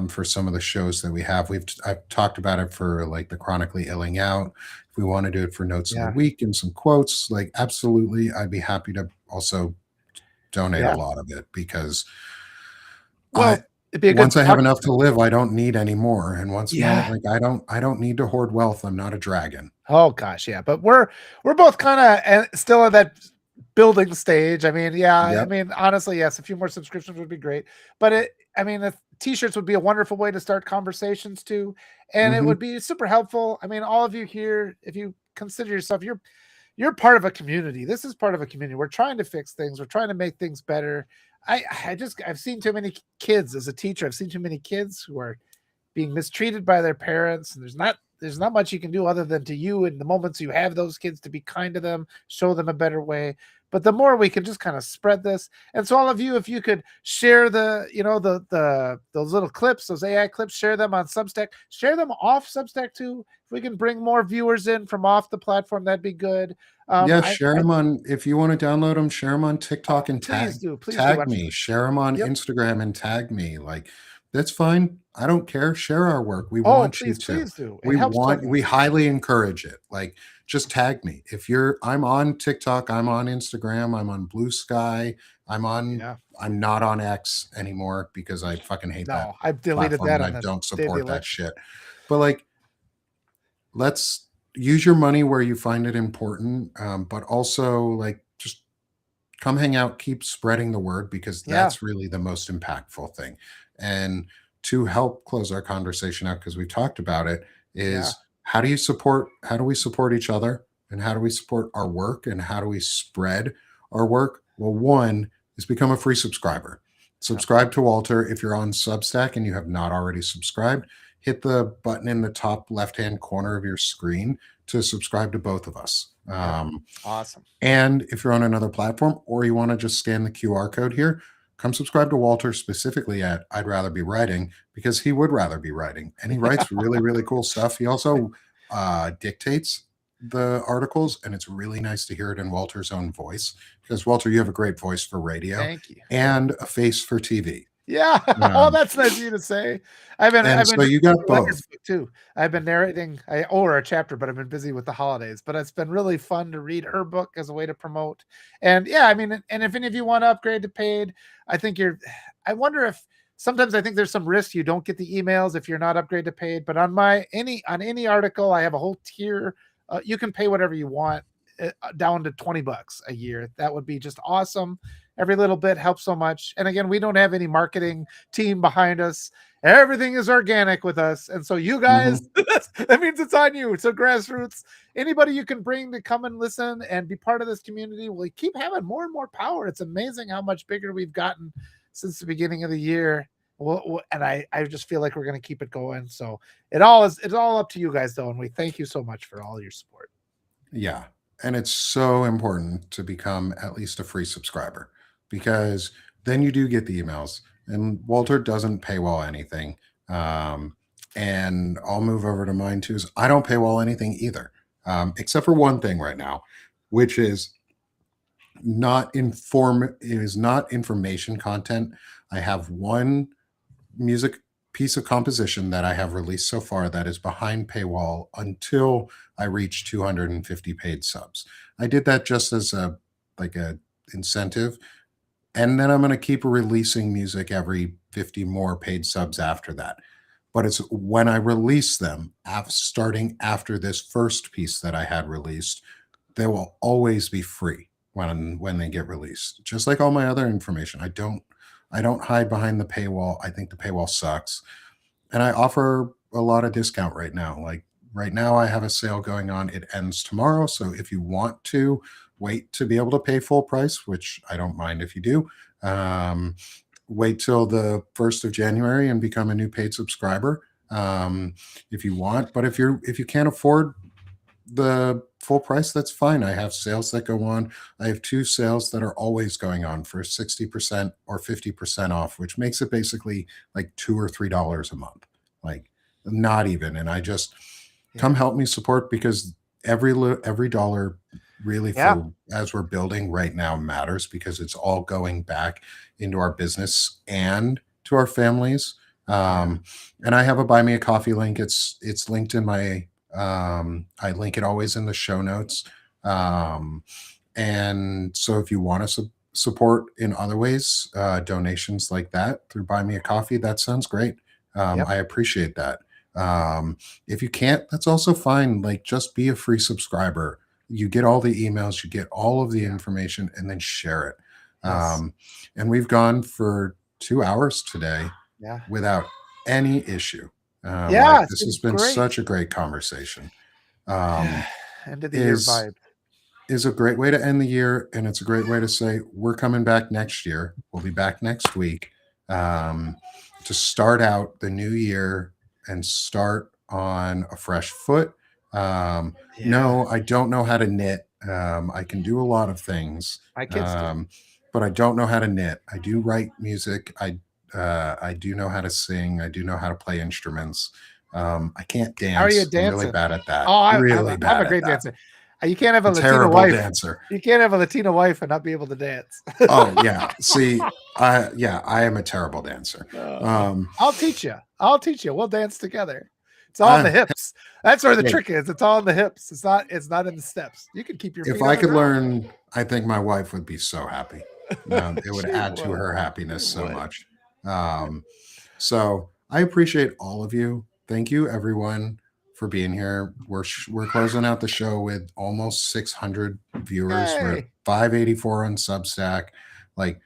for some of the shows that we have, I've talked about it for like the Chronically Illing Out. If we want to do it for Notes of the Week and some quotes, like, absolutely, I'd be happy to also donate a lot of it, because once I have enough to live, I don't need any more. And once more, like, I don't need to hoard wealth. I'm not a dragon.
Oh gosh, yeah. But we're both kind of still at that building stage. I mean, I mean, honestly, yes, a few more subscriptions would be great. But the t-shirts would be a wonderful way to start conversations too. And it would be super helpful. I mean, all of you here, if you consider yourself, you're part of a community. This is part of a community. We're trying to fix things. We're trying to make things better. I've seen too many kids as a teacher. I've seen too many kids who are being mistreated by their parents. And there's not much you can do other than to you in the moments you have those kids to be kind to them, show them a better way. but the more we can just kind of spread this. And so all of you, if you could share the, the those little clips, those AI clips, share them on Substack, share them off Substack too. If we can bring more viewers in from off the platform, that'd be good.
Yeah, share
I
them on, if you want to download them, share them on TikTok and
please do.
tag me. Share them on
Yep.
Instagram and tag me. Like, that's fine. I don't care. Share our work. We
Oh,
want you to.
please do. It helps so
We
much.
highly encourage it. Like, just tag me. If you're, I'm on TikTok, I'm on Instagram, I'm on Blue Sky,
Yeah.
I'm not on X anymore because I fucking hate that
No, I've deleted
platform
that
and
on
I
the
don't
day of the
support that
election.
shit. But like, let's use your money where you find it important, but also like just come hang out, keep spreading the word because
Yeah.
that's really the most impactful thing. And to help close our conversation out, because we talked about it,
Yeah.
is how do we support each other and how do we support our work and how do we spread our work? Well, one is become a free subscriber.
Yep.
Subscribe to Walter. If you're on Substack and you have not already subscribed, hit the button in the top left hand corner of your screen to subscribe to both of us.
Yep. Awesome.
And if you're on another platform or you want to just scan the QR code here, come subscribe to Walter specifically at I'd Rather Be Writing because he would rather be writing. And he writes really, really cool stuff. He also dictates the articles, and it's really nice to hear it in Walter's own voice because, Walter, you have a great voice for radio
Thank you.
and a face for TV.
Yeah. Oh, that's nice of you to say.
And
I've been
so you got
Leonard's
both.
book too. I've been narrating or a chapter, but I've been busy with the holidays. But it's been really fun to read her book as a way to promote. And yeah, I mean, and if any of you want to upgrade to paid, I think I wonder if sometimes I think there's some risk you don't get the emails if you're not upgrade to paid. But on any article, I have a whole tier. You can pay whatever you want, down to $20 a year. That would be just awesome. Every little bit helps so much. And again, we don't have any marketing team behind us. Everything is organic with us. And so you guys,
Mhm.
that means it's on you. So grassroots, anybody you can bring to come and listen and be part of this community will keep having more and more power. It's amazing how much bigger we've gotten since the beginning of the year. And I just feel like we're going to keep it going. So it's all up to you guys though. And we thank you so much for all your support.
Yeah. And it's so important to become at least a free subscriber because then you do get the emails. And Walter doesn't paywall anything. And I'll move over to mine too. Is I don't paywall anything either, except for one thing right now, which is not information content. I have one music piece of composition that I have released so far that is behind paywall until I reach 250 paid subs. I did that just as a incentive, and then I'm going to keep releasing music every 50 more paid subs after that. But it's when I release them, starting after this first piece that I had released, they will always be free when they get released. Just like all my other information, I don't hide behind the paywall. I think the paywall sucks. And I offer a lot of discount right now. Like right now I have a sale going on. It ends tomorrow, so if you want to wait to be able to pay full price, which I don't mind if you do, wait till the 1st of January and become a new paid subscriber if you want. But if you can't afford the full price, that's fine. I have sales that go on. I have two sales that are always going on for 60% or 50% off, which makes it basically like $2 or $3 a month. Like not even. And I just come
Yeah.
help me support because every dollar really
Yeah.
for as we're building right now matters because it's all going back into our business and to our families.
Yeah.
And I have a buy me a coffee link. It's linked in my I link it always in the show notes. Um, and so if you want to support in other ways, donations like that through Buy Me a Coffee, that sounds great.
Yep.
I appreciate that. If you can't, that's also fine. Like just be a free subscriber. You get all the emails, you get all of the
Yeah.
information, and then share it.
Yes.
And we've gone for 2 hours today
Yeah.
without any issue.
Yeah.
Like
It's
this has
been
been
great.
such a great conversation. Um,
End of the year
is
vibe.
is a great way to end the year, and it's a great way to say we're coming back next year. We'll be back next week um, to start out the new year and start on a fresh foot.
Yeah.
No, I don't know how to knit. I can do a lot of things,
My kids do.
but I don't know how to knit. I do write music. I do know how to sing. I do know how to play instruments. I can't
How are you
dance. I'm really
dancing?
bad at that.
Oh,
Really
I'm
bad
a
at
great
that.
dancer. You can't have a
A
Latina
terrible
wife.
dancer.
You can't have a Latina wife and not be able to dance.
Oh yeah. See, I am a terrible dancer.
Uh,
Um,
I'll teach you. I'll teach you. We'll dance together. It's all in the
I,
hips. That's where the
hey,
trick is. It's all in the hips. It's not in the steps. You can keep your
if
feet
I
on the
could
ground.
learn, I think my wife would be so happy. It would
She
add to
would.
her
She
happiness so
would.
much. Um, so I appreciate all of you. Thank you, everyone, for being here. We're closing out the show with almost 600 viewers. We're at
Yay.
584 on Substack. Like,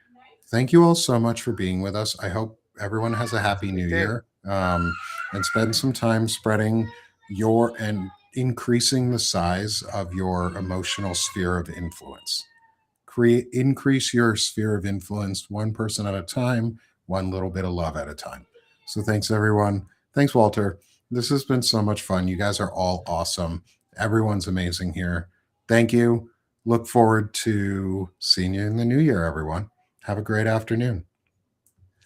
thank you all so much for being with us. I hope everyone has a happy
We
new
did.
year, and spend some time spreading your and increasing the size of your emotional sphere of influence. Increase your sphere of influence one person at a time, one little bit of love at a time. So thanks everyone. Thanks Walter. This has been so much fun. You guys are all awesome. Everyone's amazing here. Thank you. Look forward to seeing you in the new year, everyone. Have a great afternoon.